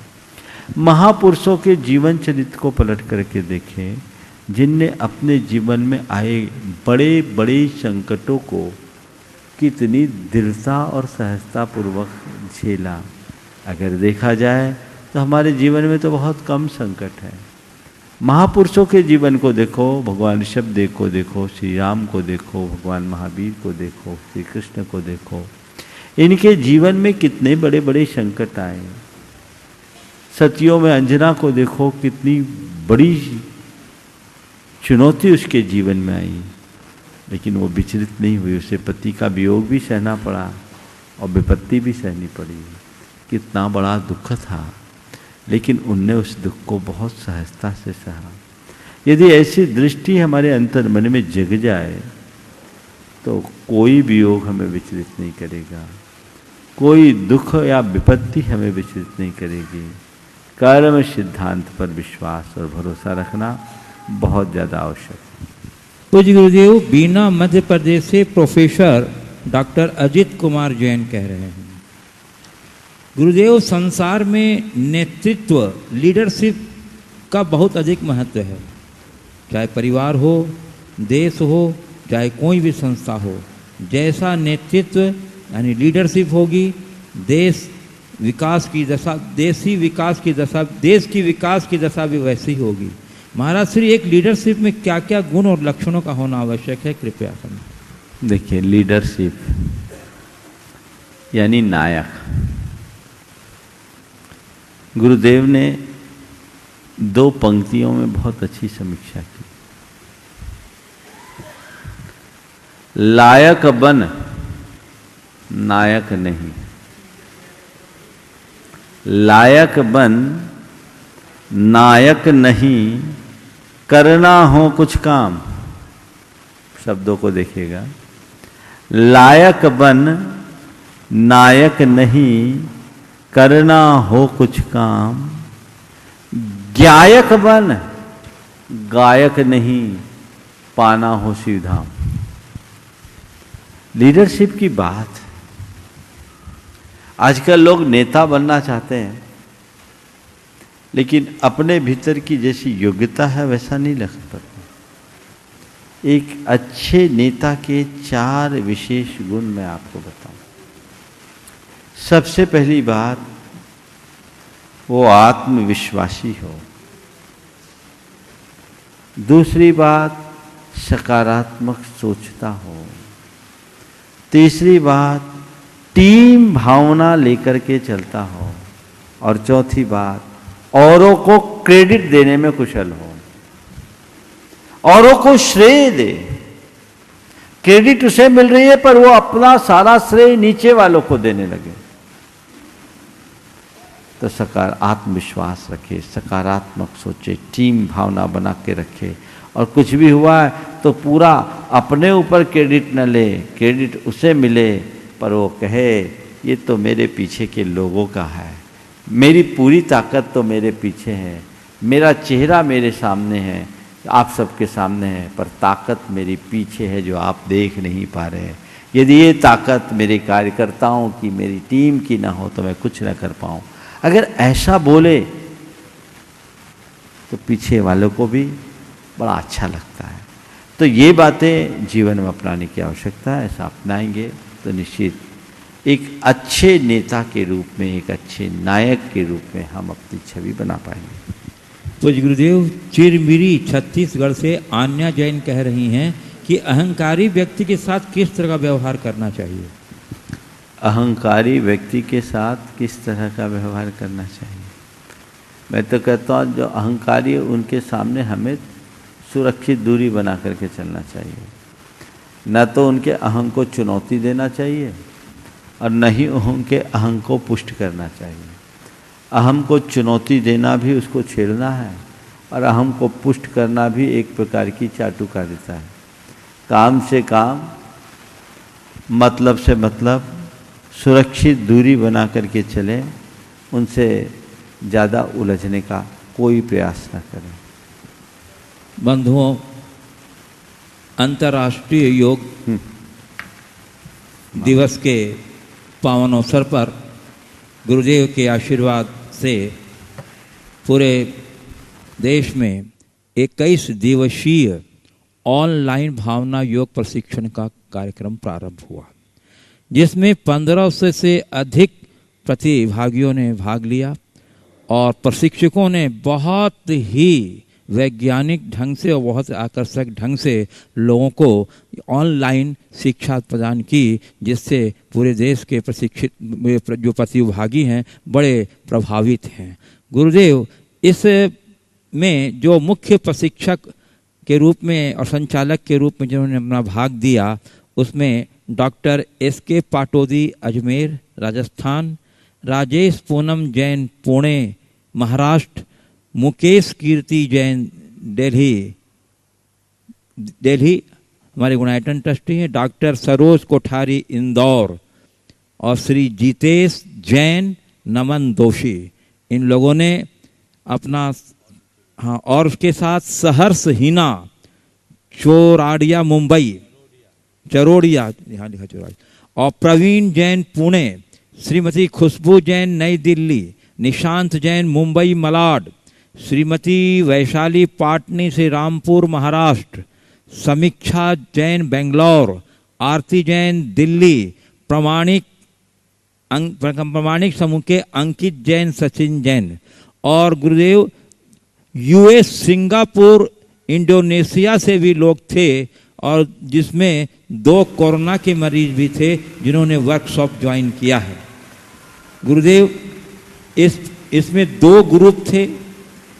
महापुरुषों के जीवन चरित्र को पलट करके देखें, जिनने अपने जीवन में आए बड़े बड़े संकटों को कितनी दृढ़ता और सहजता पूर्वक झेला। अगर देखा जाए तो हमारे जीवन में तो बहुत कम संकट है। महापुरुषों के जीवन को देखो, भगवान ऋषभदेव को देखो, श्री राम को देखो, भगवान महावीर को देखो, श्री कृष्ण को देखो, इनके जीवन में कितने बड़े बड़े संकट आए। सतियों में अंजना को देखो, कितनी बड़ी चुनौती उसके जीवन में आई, लेकिन वो विचलित नहीं हुई। उसे पति का वियोग भी सहना पड़ा और विपत्ति भी सहनी पड़ी। कितना बड़ा दुख था, लेकिन उनने उस दुख को बहुत सहजता से सहा। यदि ऐसी दृष्टि हमारे अंतर मन में जग जाए तो कोई वियोग हमें विचलित नहीं करेगा, कोई दुख या विपत्ति हमें विचलित नहीं करेगी। कर्म सिद्धांत पर विश्वास और भरोसा रखना बहुत ज़्यादा आवश्यक है। पूज्य गुरुदेव, बीना मध्य प्रदेश से प्रोफेसर डॉक्टर अजित कुमार जैन कह रहे हैं, गुरुदेव संसार में नेतृत्व लीडरशिप का बहुत अधिक महत्व है। चाहे परिवार हो, देश हो, चाहे कोई भी संस्था हो, जैसा नेतृत्व यानी लीडरशिप होगी, देश विकास की दशा, देश की विकास की दशा भी वैसी ही होगी। महाराज श्री, एक लीडरशिप में क्या क्या गुण और लक्षणों का होना आवश्यक है, कृपया समझें। देखिए, लीडरशिप यानी नायक। गुरुदेव ने 2 पंक्तियों में बहुत अच्छी समीक्षा की। लायक बन, नायक नहीं। लायक बन, नायक नहीं। करना हो कुछ काम, शब्दों को देखिएगा। लायक बन, नायक नहीं। करना हो कुछ काम। गायक बन, गायक नहीं। पाना हो शिवधाम। लीडरशिप की बात। आजकल लोग नेता बनना चाहते हैं, लेकिन अपने भीतर की जैसी योग्यता है वैसा नहीं लग पाता। एक अच्छे नेता के 4 विशेष गुण मैं आपको बताऊं। सबसे पहली बात, वो आत्मविश्वासी हो। दूसरी बात, सकारात्मक सोचता हो। तीसरी बात, टीम भावना लेकर के चलता हो। और चौथी बात, औरों को क्रेडिट देने में कुशल हो, औरों को श्रेय दे। क्रेडिट उसे मिल रही है पर वो अपना सारा श्रेय नीचे वालों को देने लगे। तो आत्मविश्वास रखे, सकारात्मक सोचे, टीम भावना बना के रखे। और कुछ भी हुआ है तो पूरा अपने ऊपर क्रेडिट न ले, क्रेडिट उसे मिले पर वो कहे ये तो मेरे पीछे के लोगों का है, मेरी पूरी ताकत तो मेरे पीछे है, मेरा चेहरा मेरे सामने है, आप सबके सामने है, पर ताकत मेरी पीछे है जो आप देख नहीं पा रहे हैं। यदि ये ताकत मेरे कार्यकर्ताओं की, मेरी टीम की ना हो तो मैं कुछ न कर पाऊँ। अगर ऐसा बोले तो पीछे वालों को भी बड़ा अच्छा लगता है। तो ये बातें जीवन में अपनाने की आवश्यकता है। ऐसा अपनाएंगे तो निश्चित एक अच्छे नेता के रूप में, एक अच्छे नायक के रूप में हम अपनी छवि बना पाएंगे। पूज्य गुरुदेव, चिरमिरी छत्तीसगढ़ से आन्या जैन कह रही हैं कि अहंकारी व्यक्ति के साथ किस तरह का व्यवहार करना चाहिए? अहंकारी व्यक्ति के साथ किस तरह का व्यवहार करना चाहिए? मैं तो कहता हूँ जो अहंकारी है उनके सामने हमें सुरक्षित दूरी बना करके चलना चाहिए। न तो उनके अहंग को चुनौती देना चाहिए और न ही उनके अहंग को पुष्ट करना चाहिए। अहम को चुनौती देना भी उसको छेड़ना है और अहम को पुष्ट करना भी एक प्रकार की चाटुकारिता है। काम से काम, मतलब से मतलब, सुरक्षित दूरी बना करके चलें, उनसे ज़्यादा उलझने का कोई प्रयास न करें। बंधुओं, अंतर्राष्ट्रीय योग दिवस के पावन अवसर पर गुरुदेव के आशीर्वाद से पूरे देश में 21 दिवसीय ऑनलाइन भावना योग प्रशिक्षण का कार्यक्रम प्रारंभ हुआ, जिसमें 1500 से अधिक प्रतिभागियों ने भाग लिया और प्रशिक्षकों ने बहुत ही वैज्ञानिक ढंग से और बहुत आकर्षक ढंग से लोगों को ऑनलाइन शिक्षा प्रदान की, जिससे पूरे देश के प्रशिक्षित जो प्रतिभागी हैं बड़े प्रभावित हैं। गुरुदेव इस में जो मुख्य प्रशिक्षक के रूप में और संचालक के रूप में जिन्होंने अपना भाग दिया, उसमें डॉक्टर SK पाटोदी अजमेर राजस्थान, राजेश पूनम जैन पुणे महाराष्ट्र, मुकेश कीर्ति जैन दिल्ली हमारे गुणायतन ट्रस्टी हैं, डॉक्टर सरोज कोठारी इंदौर और श्री जितेश जैन, नमन दोषी। इन लोगों ने अपना और उसके साथ सहर्ष हिना चरोड़िया मुंबई, चरोड़िया यहाँ लिखा चरोड़िया, और प्रवीण जैन पुणे, श्रीमती खुशबू जैन नई दिल्ली, निशांत जैन मुंबई मलाड, श्रीमती वैशाली पाटनी से रामपुर महाराष्ट्र, समीक्षा जैन बेंगलोर, आरती जैन दिल्ली, प्रमाणिक समूह के अंकित जैन, सचिन जैन, और गुरुदेव US सिंगापुर इंडोनेशिया से भी लोग थे, और जिसमें 2 कोरोना के मरीज भी थे जिन्होंने वर्कशॉप ज्वाइन किया है। गुरुदेव इसमें 2 ग्रुप थे,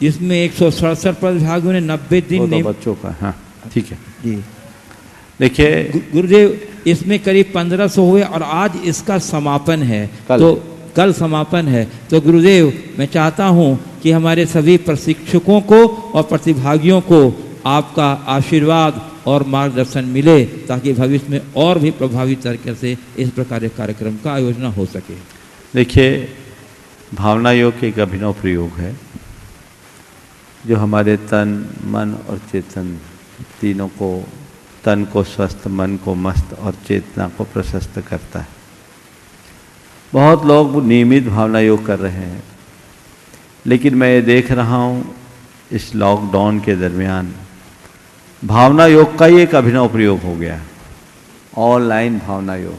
जिसमें 167 प्रतिभागियों ने 90 दिन बच्चों का। हाँ ठीक है जी। देखिए गुरुदेव इसमें करीब 1500 हुए और आज इसका समापन है, तो कल समापन है। तो गुरुदेव मैं चाहता हूं कि हमारे सभी प्रशिक्षकों को और प्रतिभागियों को आपका आशीर्वाद और मार्गदर्शन मिले, ताकि भविष्य में और भी प्रभावी तरीके से इस प्रकार के कार्यक्रम का आयोजन हो सके। देखिए, भावना योग एक अभिनव प्रयोग है जो हमारे तन, मन और चेतन तीनों को, तन को स्वस्थ, मन को मस्त और चेतना को प्रशस्त करता है। बहुत लोग नियमित भावना योग कर रहे हैं, लेकिन मैं ये देख रहा हूँ इस लॉकडाउन के दरमियान भावना योग का ही एक अभिनव प्रयोग हो गया, ऑनलाइन भावना योग।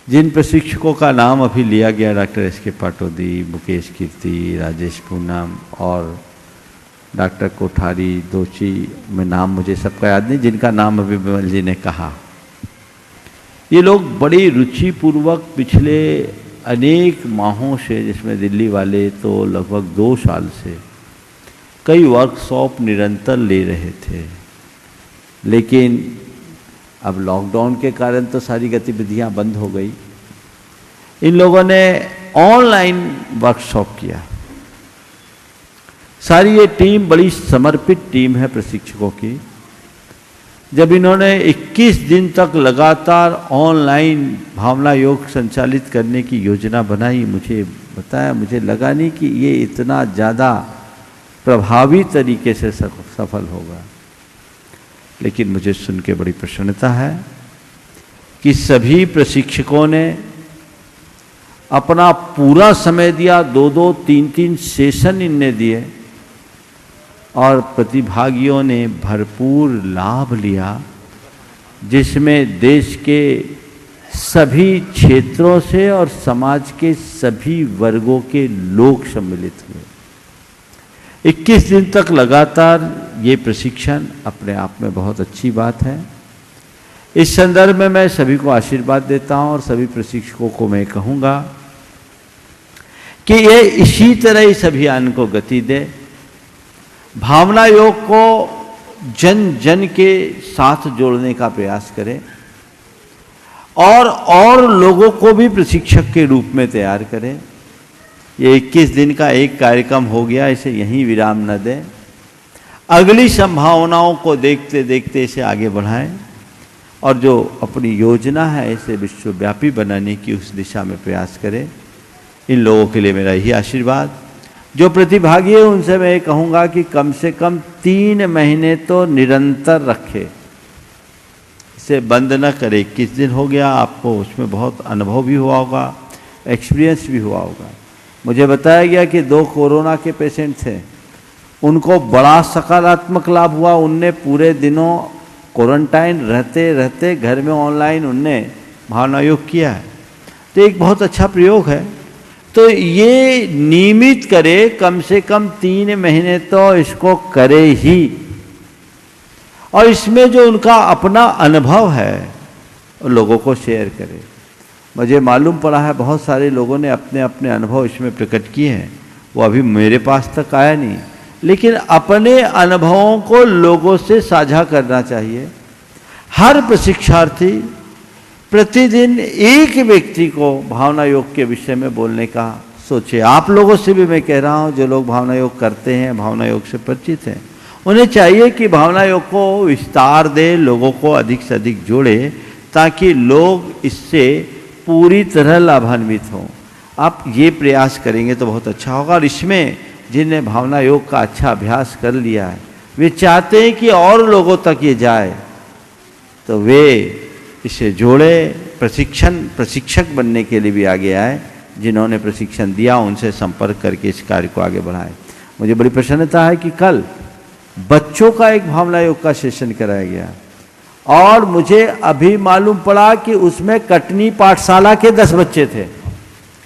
जिन प्रशिक्षकों का नाम अभी लिया गया, डॉक्टर एस.के. पाटोदी, मुकेश कीर्ति, राजेश पूनम और डॉक्टर कोठारी दोची, में नाम मुझे सबका याद नहीं, जिनका नाम अभी विमल जी ने कहा, ये लोग बड़ी रुचिपूर्वक पिछले अनेक माहों से, जिसमें दिल्ली वाले तो लगभग 2 साल से कई वर्कशॉप निरंतर ले रहे थे। लेकिन अब लॉकडाउन के कारण तो सारी गतिविधियां बंद हो गई। इन लोगों ने ऑनलाइन वर्कशॉप किया। सारी ये टीम बड़ी समर्पित टीम है प्रशिक्षकों की। जब इन्होंने 21 दिन तक लगातार ऑनलाइन भावना योग संचालित करने की योजना बनाई, मुझे बताया, मुझे लगा नहीं कि ये इतना ज़्यादा प्रभावी तरीके से सफल होगा। लेकिन मुझे सुन के बड़ी प्रसन्नता है कि सभी प्रशिक्षकों ने अपना पूरा समय दिया, 2-2, 3-3 सेशन इनने दिए और प्रतिभागियों ने भरपूर लाभ लिया, जिसमें देश के सभी क्षेत्रों से और समाज के सभी वर्गों के लोग सम्मिलित हुए। 21 दिन तक लगातार ये प्रशिक्षण अपने आप में बहुत अच्छी बात है। इस संदर्भ में मैं सभी को आशीर्वाद देता हूं और सभी प्रशिक्षकों को मैं कहूंगा कि ये इसी तरह इस अभियान को गति दे, भावना योग को जन जन के साथ जोड़ने का प्रयास करें और लोगों को भी प्रशिक्षक के रूप में तैयार करें। ये 21 दिन का एक कार्यक्रम हो गया, इसे यहीं विराम न दें। अगली संभावनाओं को देखते देखते इसे आगे बढ़ाएं और जो अपनी योजना है इसे विश्वव्यापी बनाने की उस दिशा में प्रयास करें। इन लोगों के लिए मेरा यही आशीर्वाद। जो प्रतिभागी है उनसे मैं ये कहूँगा कि कम से कम 3 महीने तो निरंतर रखें, इसे बंद न करें। 21 दिन हो गया, आपको उसमें बहुत अनुभव भी हुआ होगा, एक्सपीरियंस भी हुआ होगा। मुझे बताया गया कि 2 कोरोना के पेशेंट थे, उनको बड़ा सकारात्मक लाभ हुआ। उनने पूरे दिनों क्वारंटाइन रहते रहते घर में ऑनलाइन उनने भावना योग किया है। तो एक बहुत अच्छा प्रयोग है। तो ये नियमित करे, कम से कम 3 महीने तो इसको करे ही, और इसमें जो उनका अपना अनुभव है लोगों को शेयर करे। मुझे मालूम पड़ा है बहुत सारे लोगों ने अपने अपने अनुभव इसमें प्रकट किए हैं, वो अभी मेरे पास तक आया नहीं, लेकिन अपने अनुभवों को लोगों से साझा करना चाहिए। हर प्रशिक्षार्थी प्रतिदिन एक व्यक्ति को भावना योग के विषय में बोलने का सोचे। आप लोगों से भी मैं कह रहा हूँ, जो लोग भावना योग करते हैं, भावना योग से परिचित हैं, उन्हें चाहिए कि भावना योग को विस्तार दे, लोगों को अधिक से अधिक जोड़े, ताकि लोग इससे पूरी तरह लाभान्वित हों। आप ये प्रयास करेंगे तो बहुत अच्छा होगा। और इसमें जिन्होंने भावना योग का अच्छा अभ्यास कर लिया है, वे चाहते हैं कि और लोगों तक ये जाए, तो वे इसे जोड़े। प्रशिक्षक बनने के लिए भी आगे आए, जिन्होंने प्रशिक्षण दिया उनसे संपर्क करके इस कार्य को आगे बढ़ाएं। मुझे बड़ी प्रसन्नता है कि कल बच्चों का एक भावना योग का सेशन कराया गया और मुझे अभी मालूम पड़ा कि उसमें कटनी पाठशाला के 10 बच्चे थे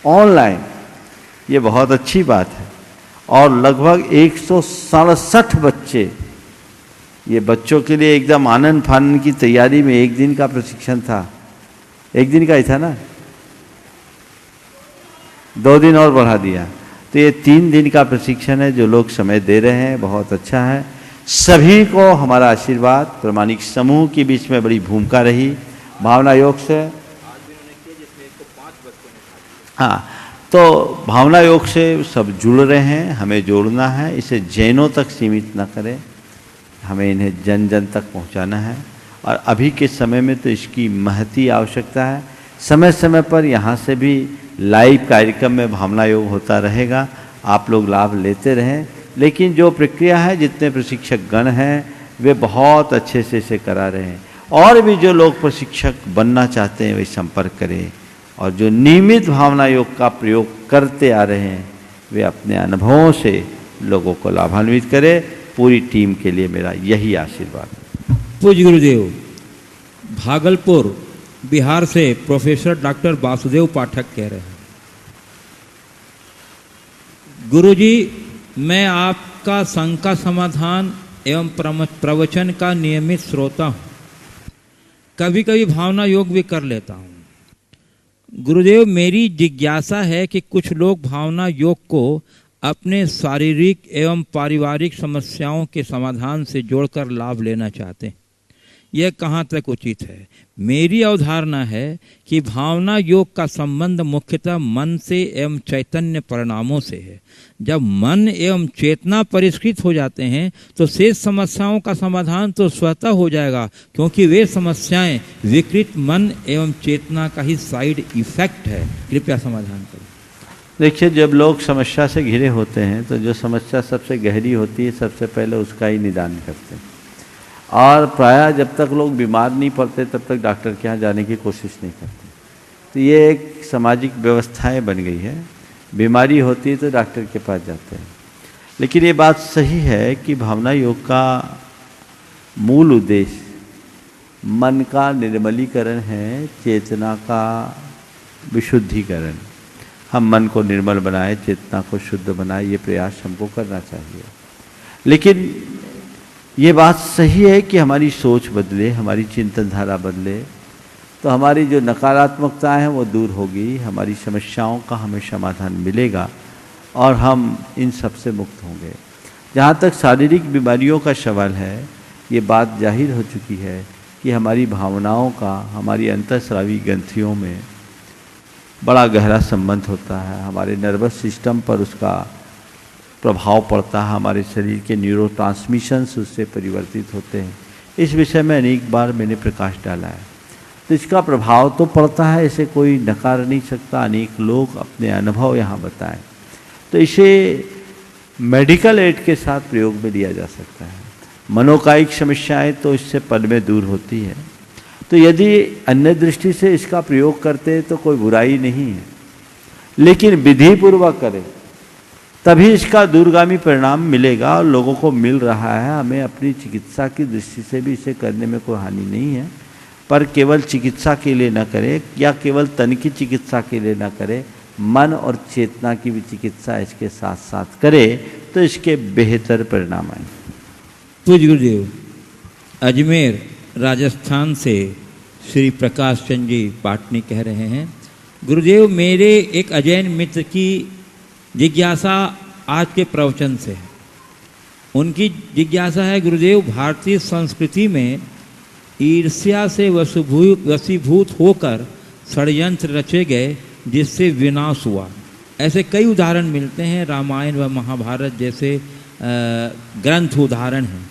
ऑनलाइन। ये बहुत अच्छी बात है। और लगभग 167 बच्चे, ये बच्चों के लिए एकदम आनंद फानन की तैयारी में 1 दिन का प्रशिक्षण था। 1 दिन का ही था ना, 2 दिन और बढ़ा दिया, तो ये 3 दिन का प्रशिक्षण है। जो लोग समय दे रहे हैं बहुत अच्छा है। सभी को हमारा आशीर्वाद। प्रमाणिक समूह के बीच में बड़ी भूमिका रही भावना योग से। हाँ, तो भावना योग से सब जुड़ रहे हैं, हमें जोड़ना है। इसे जैनों तक सीमित न करें, हमें इन्हें जन जन तक पहुंचाना है। और अभी के समय में तो इसकी महती आवश्यकता है। समय समय पर यहाँ से भी लाइव कार्यक्रम में भावना योग होता रहेगा, आप लोग लाभ लेते रहें। लेकिन जो प्रक्रिया है, जितने प्रशिक्षक गण हैं वे बहुत अच्छे से इसे करा रहे हैं। और भी जो लोग प्रशिक्षक बनना चाहते हैं वे संपर्क करें, और जो नियमित भावना योग का प्रयोग करते आ रहे हैं वे अपने अनुभवों से लोगों को लाभान्वित करें। पूरी टीम के लिए मेरा यही आशीर्वाद है। पूज्य गुरुदेव, भागलपुर बिहार से प्रोफेसर डॉक्टर वासुदेव पाठक कह रहे हैं, गुरुजी, मैं आपका संघ का समाधान एवं प्रवचन का नियमित श्रोता हूँ। कभी कभी भावना योग भी कर लेता हूँ। गुरुदेव, मेरी जिज्ञासा है कि कुछ लोग भावना योग को अपने शारीरिक एवं पारिवारिक समस्याओं के समाधान से जोड़कर लाभ लेना चाहते हैं। यह कहाँ तक उचित है? मेरी अवधारणा है कि भावना योग का संबंध मुख्यतः मन से एवं चैतन्य परिणामों से है। जब मन एवं चेतना परिष्कृत हो जाते हैं तो शेष समस्याओं का समाधान तो स्वतः हो जाएगा, क्योंकि वे समस्याएं विकृत मन एवं चेतना का ही साइड इफेक्ट है। कृपया समाधान करें। देखिए, जब लोग समस्या से घिरे होते हैं तो जो समस्या सबसे गहरी होती है सबसे पहले उसका ही निदान करते हैं, और प्रायः जब तक लोग बीमार नहीं पड़ते तब तक डॉक्टर के यहाँ जाने की कोशिश नहीं करते। तो ये एक सामाजिक व्यवस्थाएं बन गई है, बीमारी होती है तो डॉक्टर के पास जाते हैं। लेकिन ये बात सही है कि भावना योग का मूल उद्देश्य मन का निर्मलीकरण है, चेतना का विशुद्धिकरण। हम मन को निर्मल बनाए, चेतना को शुद्ध बनाए, ये प्रयास हमको करना चाहिए। लेकिन ये बात सही है कि हमारी सोच बदले, हमारी चिंतन धारा बदले तो हमारी जो नकारात्मकताएं हैं वो दूर होगी, हमारी समस्याओं का हमें समाधान मिलेगा और हम इन सब से मुक्त होंगे। जहाँ तक शारीरिक बीमारियों का सवाल है, ये बात जाहिर हो चुकी है कि हमारी भावनाओं का हमारी अंतःस्रावी ग्रंथियों में बड़ा गहरा संबंध होता है। हमारे नर्वस सिस्टम पर उसका प्रभाव पड़ता है, हमारे शरीर के न्यूरोट्रांसमिशंस उससे परिवर्तित होते हैं। इस विषय में अनेक बार मैंने प्रकाश डाला है। तो इसका प्रभाव तो पड़ता है, इसे कोई नकार नहीं सकता। अनेक लोग अपने अनुभव यहाँ बताएं, तो इसे मेडिकल एड के साथ प्रयोग में लिया जा सकता है। मनोकायिक समस्याएं तो इससे पल में दूर होती है। तो यदि अन्य दृष्टि से इसका प्रयोग करते तो कोई बुराई नहीं है, लेकिन विधिपूर्वक करें तभी इसका दूरगामी परिणाम मिलेगा और लोगों को मिल रहा है। हमें अपनी चिकित्सा की दृष्टि से भी इसे करने में कोई हानि नहीं है, पर केवल चिकित्सा के लिए न करें या केवल तन की चिकित्सा के लिए न करें, मन और चेतना की भी चिकित्सा इसके साथ साथ करें तो इसके बेहतर परिणाम आएंगे। पूज्य गुरुदेव, अजमेर राजस्थान से श्री प्रकाश चंद जी पाटनी कह रहे हैं, गुरुदेव, मेरे एक अजैन मित्र की जिज्ञासा आज के प्रवचन से है। उनकी जिज्ञासा है, गुरुदेव, भारतीय संस्कृति में ईर्ष्या से वशीभूत होकर षड्यंत्र रचे गए जिससे विनाश हुआ। ऐसे कई उदाहरण मिलते हैं, रामायण व महाभारत जैसे ग्रंथ उदाहरण हैं।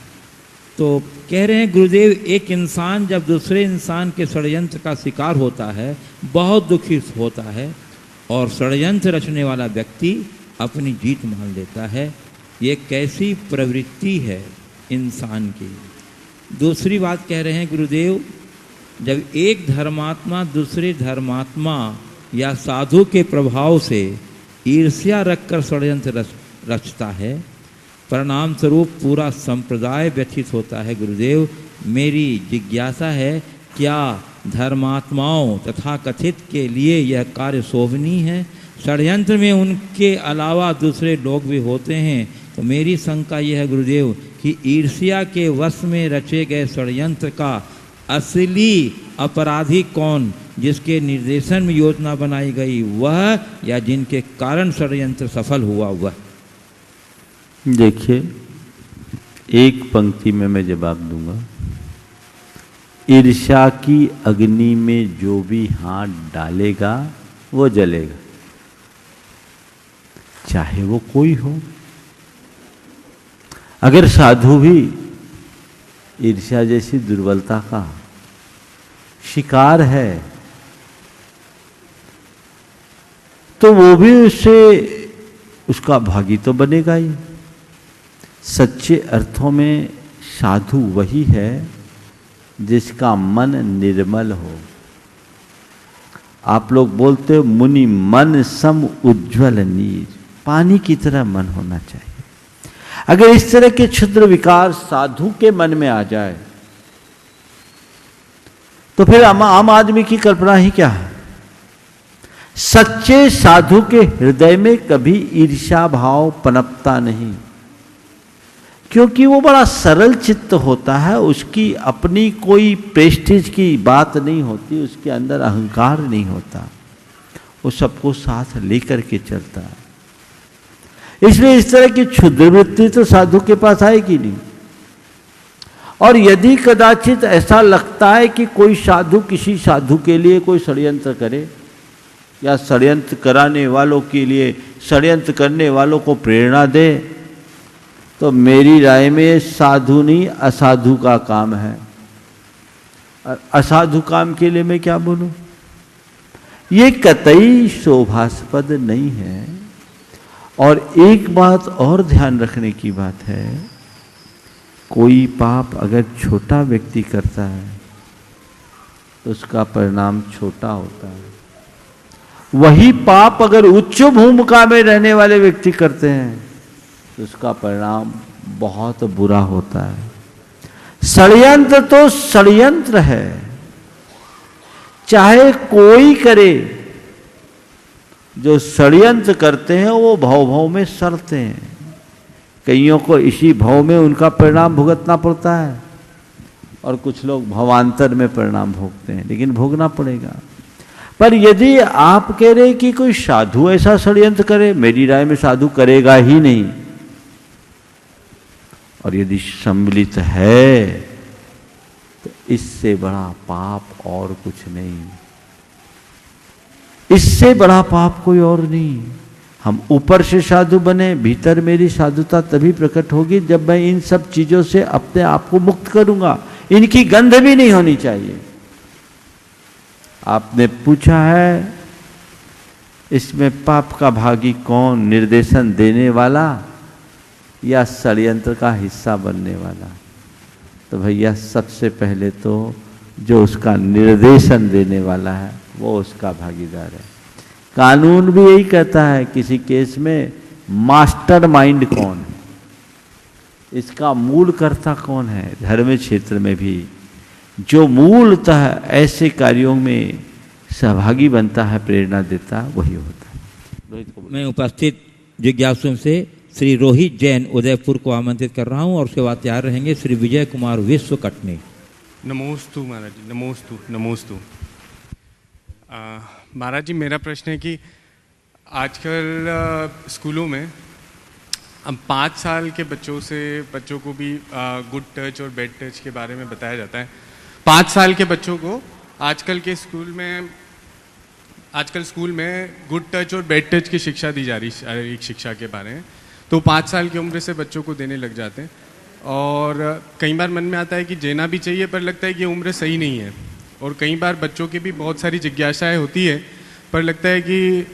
तो कह रहे हैं, गुरुदेव, एक इंसान जब दूसरे इंसान के षड्यंत्र का शिकार होता है, बहुत दुखी होता है और षड्यंत्र रचने वाला व्यक्ति अपनी जीत मान लेता है। ये कैसी प्रवृत्ति है इंसान की? दूसरी बात कह रहे हैं, गुरुदेव, जब एक धर्मात्मा दूसरे धर्मात्मा या साधु के प्रभाव से ईर्ष्या रखकर षड्यंत्र रचता है, परिणाम स्वरूप पूरा संप्रदाय व्यथित होता है। गुरुदेव, मेरी जिज्ञासा है, क्या धर्मात्माओं तथा कथित के लिए यह कार्य शोभनीय है? षड्यंत्र में उनके अलावा दूसरे लोग भी होते हैं। तो मेरी शंका यह है, गुरुदेव, कि ईर्ष्या के वश में रचे गए षड्यंत्र का असली अपराधी कौन? जिसके निर्देशन में योजना बनाई गई वह, या जिनके कारण षड्यंत्र सफल हुआ वह? देखिए, एक पंक्ति में मैं जवाब दूंगा। ईर्ष्या की अग्नि में जो भी हाथ डालेगा वो जलेगा, चाहे वो कोई हो। अगर साधु भी ईर्ष्या जैसी दुर्बलता का शिकार है तो वो भी उसका भागी तो बनेगा ही। सच्चे अर्थों में साधु वही है जिसका मन निर्मल हो। आप लोग बोलते हो मुनि मन सम उज्ज्वल नीर, पानी की तरह मन होना चाहिए। अगर इस तरह के क्षुद्र विकार साधु के मन में आ जाए तो फिर आम आदमी की कल्पना ही क्या है। सच्चे साधु के हृदय में कभी ईर्ष्या भाव पनपता नहीं, क्योंकि वो बड़ा सरल चित्त होता है। उसकी अपनी कोई प्रेस्टीज की बात नहीं होती, उसके अंदर अहंकार नहीं होता, वो सबको साथ लेकर के चलता है। इसलिए इस तरह की क्षुद्र वृत्ति तो साधु के पास आएगी नहीं। और यदि कदाचित ऐसा लगता है कि कोई साधु किसी साधु के लिए कोई षड्यंत्र करे या षड्यंत्र कराने वालों के लिए षड्यंत्र करने वालों को प्रेरणा दे, तो मेरी राय में साधु नहीं असाधु का काम है। असाधु काम के लिए मैं क्या बोलूं, ये कतई शोभास्पद नहीं है। और एक बात और ध्यान रखने की बात है, कोई पाप अगर छोटा व्यक्ति करता है तो उसका परिणाम छोटा होता है। वही पाप अगर उच्च भूमिका में रहने वाले व्यक्ति करते हैं तो उसका परिणाम बहुत बुरा होता है। षड्यंत्र तो षड्यंत्र है, चाहे कोई करे। जो षड्यंत्र करते हैं वो भव भव में सड़ते हैं। कईयों को इसी भव में उनका परिणाम भुगतना पड़ता है और कुछ लोग भवांतर में परिणाम भोगते हैं, लेकिन भोगना पड़ेगा। पर यदि आप कह रहे कि कोई साधु ऐसा षड्यंत्र करे, मेरी राय में साधु करेगा ही नहीं। और यदि सम्मिलित है तो इससे बड़ा पाप और कुछ नहीं, इससे बड़ा पाप कोई और नहीं। हम ऊपर से साधु बने, भीतर मेरी साधुता तभी प्रकट होगी जब मैं इन सब चीजों से अपने आप को मुक्त करूंगा। इनकी गंध भी नहीं होनी चाहिए। आपने पूछा है इसमें पाप का भागी कौन, निर्देशन देने वाला या षड्यंत्र का हिस्सा बनने वाला। तो भैया सबसे पहले तो जो उसका निर्देशन देने वाला है वो उसका भागीदार है। कानून भी यही कहता है किसी केस में मास्टर माइंड कौन है, इसका मूल कर्ता कौन है। धर्म क्षेत्र में भी जो मूलतः ऐसे कार्यों में सहभागी बनता है, प्रेरणा देता है, वही होता है। मैं उपस्थित जिज्ञासु से श्री रोहित जैन उदयपुर को आमंत्रित कर रहा हूं और उसके बाद तैयार रहेंगे श्री विजय कुमार विश्व कटनी। नमोस्तु महाराज जी, नमोस्तु नमोस्तु। महाराज जी, मेरा प्रश्न है कि आजकल स्कूलों में अब 5 साल के बच्चों को भी गुड टच और बैड टच के बारे में बताया जाता है। 5 साल के बच्चों को आजकल स्कूल में गुड टच और बैड टच की शिक्षा दी जा रही, शारीरिक शिक्षा के बारे में। तो 5 साल की उम्र से बच्चों को देने लग जाते हैं और कई बार मन में आता है कि देना भी चाहिए, पर लगता है कि ये उम्र सही नहीं है। और कई बार बच्चों की भी बहुत सारी जिज्ञासाएं होती है, पर लगता है कि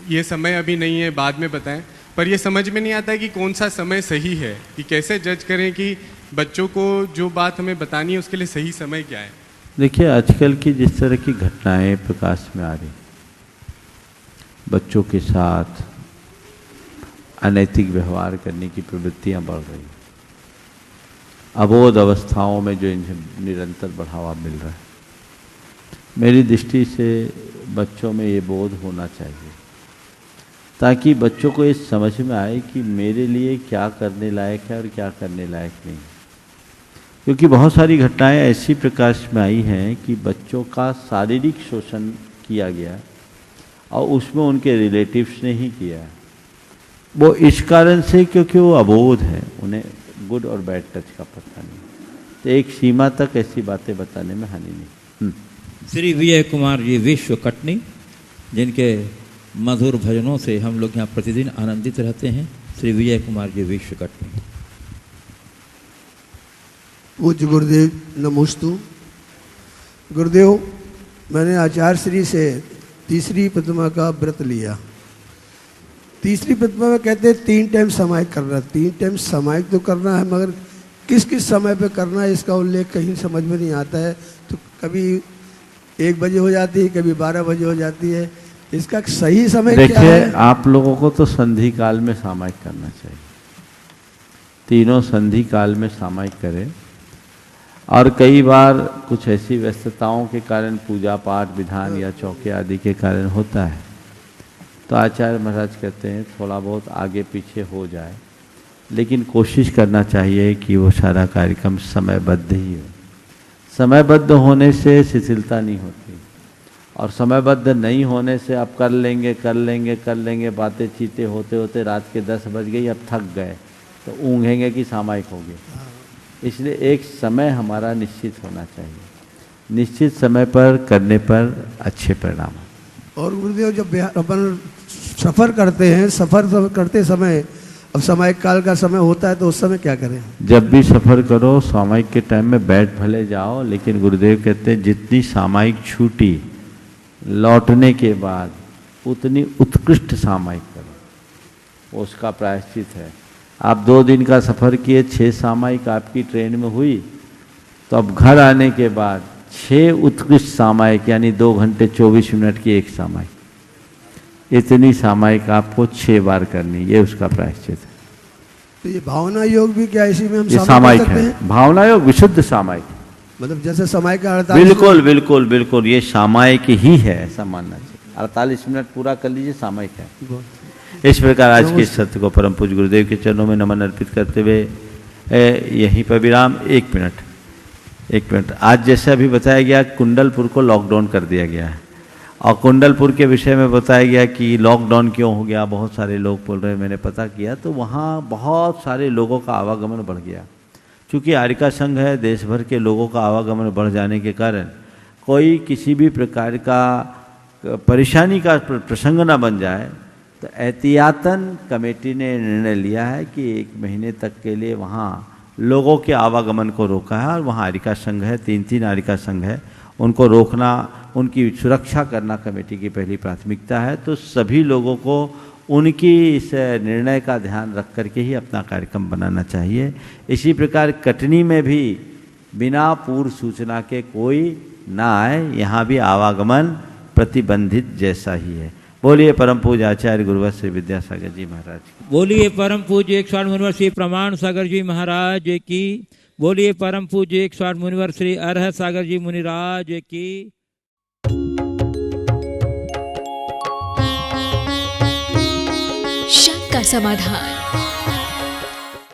ये समय अभी नहीं है, बाद में बताएं। पर ये समझ में नहीं आता है कि कौन सा समय सही है, कि कैसे जज करें कि बच्चों को जो बात हमें बतानी है उसके लिए सही समय क्या है। देखिए, आजकल की जिस तरह की घटनाएं प्रकाश में आ रही, बच्चों के साथ अनैतिक व्यवहार करने की प्रवृत्तियां बढ़ रही, अबोध अवस्थाओं में जो इन्हें निरंतर बढ़ावा मिल रहा है, मेरी दृष्टि से बच्चों में ये बोध होना चाहिए, ताकि बच्चों को ये समझ में आए कि मेरे लिए क्या करने लायक है और क्या करने लायक नहीं। क्योंकि बहुत सारी घटनाएं ऐसी प्रकाश में आई हैं कि बच्चों का शारीरिक शोषण किया गया और उसमें उनके रिलेटिव्स ने ही किया है। वो इस कारण से क्योंकि वो अबोध है, उन्हें गुड और बैड टच का पता नहीं। तो एक सीमा तक ऐसी बातें बताने में हानि नहीं। श्री विजय कुमार जी विश्व कटनी, जिनके मधुर भजनों से हम लोग यहाँ प्रतिदिन आनंदित रहते हैं। श्री विजय कुमार जी विश्व कटनी। पूज्य गुरुदेव नमोस्तु। गुरुदेव, मैंने आचार्य श्री से तीसरी प्रतिमा का व्रत लिया। तीसरी प्रतिमा में कहते हैं 3 टाइम समाहिक करना। 3 टाइम समाहिक तो करना है, मगर किस किस समय पे करना है इसका उल्लेख कहीं समझ में नहीं आता है। तो कभी 1 बजे हो जाती है, कभी 12 बजे हो जाती है। इसका सही समय क्या है? देखिए, आप लोगों को तो संधि काल में सामायिक करना चाहिए। तीनों संधि काल में सामायिक करें। और कई बार कुछ ऐसी व्यस्तताओं के कारण पूजा पाठ विधान या चौके आदि के कारण होता है, तो आचार्य महाराज कहते हैं थोड़ा बहुत आगे पीछे हो जाए, लेकिन कोशिश करना चाहिए कि वो सारा कार्यक्रम समयबद्ध ही हो। समयबद्ध होने से शिथिलता नहीं होती, और समयबद्ध नहीं होने से अब कर लेंगे बातें चीते होते होते रात के 10 बज गई, अब थक गए तो ऊँघेंगे कि सामायिक हो गया। इसलिए एक समय हमारा निश्चित होना चाहिए, निश्चित समय पर करने पर अच्छे परिणाम। और गुरुदेव जब अपन सफ़र करते हैं, सफ़र करते समय अब सामायिक काल का समय होता है, तो उस समय क्या करें? जब भी सफ़र करो सामायिक के टाइम में बैठ भले जाओ, लेकिन गुरुदेव कहते हैं जितनी सामायिक छूटी लौटने के बाद उतनी उत्कृष्ट सामायिक करो, उसका प्रायश्चित है। आप 2 दिन का सफ़र किए, 6 सामायिक आपकी ट्रेन में हुई, तो अब घर आने के बाद 6 उत्कृष्ट सामायिक यानी 2 घंटे 24 मिनट की एक सामायिक, इतनी सामायिक आपको 6 बार करनी, ये उसका प्रायश्चित है। तो ये भावना योग भी क्या इसी में हम ये सामायिक है? भावना योग विशुद्ध सामायिक, मतलब जैसे समय का बिल्कुल ये सामायिक ही है, ऐसा मानना चाहिए। 48 मिनट पूरा कर लीजिए, सामायिक है। इस प्रकार आज के सत्य को परम पूज्य गुरुदेव के चरणों में नमन अर्पित करते हुए यहीं पर विराम। 1 मिनट। आज जैसे अभी बताया गया, कुंडलपुर को लॉकडाउन कर दिया गया है, और कुंडलपुर के विषय में बताया गया कि लॉकडाउन क्यों हो गया। बहुत सारे लोग बोल रहे हैं, मैंने पता किया तो वहाँ बहुत सारे लोगों का आवागमन बढ़ गया। चूँकि आरिका संघ है, देश भर के लोगों का आवागमन बढ़ जाने के कारण कोई किसी भी प्रकार का परेशानी का प्रसंग न बन जाए, तो एहतियातन कमेटी ने निर्णय लिया है कि 1 महीने तक के लिए वहाँ लोगों के आवागमन को रोका है। और वहाँ आरिका संघ है, 3 आरिका संघ है, उनको रोकना, उनकी सुरक्षा करना कमेटी की पहली प्राथमिकता है। तो सभी लोगों को उनकी इस निर्णय का ध्यान रख करके ही अपना कार्यक्रम बनाना चाहिए। इसी प्रकार कटनी में भी बिना पूर्व सूचना के कोई ना आए, यहाँ भी आवागमन प्रतिबंधित जैसा ही है। बोलिए परम पूज्य आचार्य गुरुवर श्री विद्यासागर जी महाराज की। बोलिए परम पूज्य 108 मुनिवर श्री प्रमाण सागर जी महाराज की। बोलिए परम पूज्य 108 मुनिवर श्री अरहत सागर जी मुनिराज की। शक का समाधान।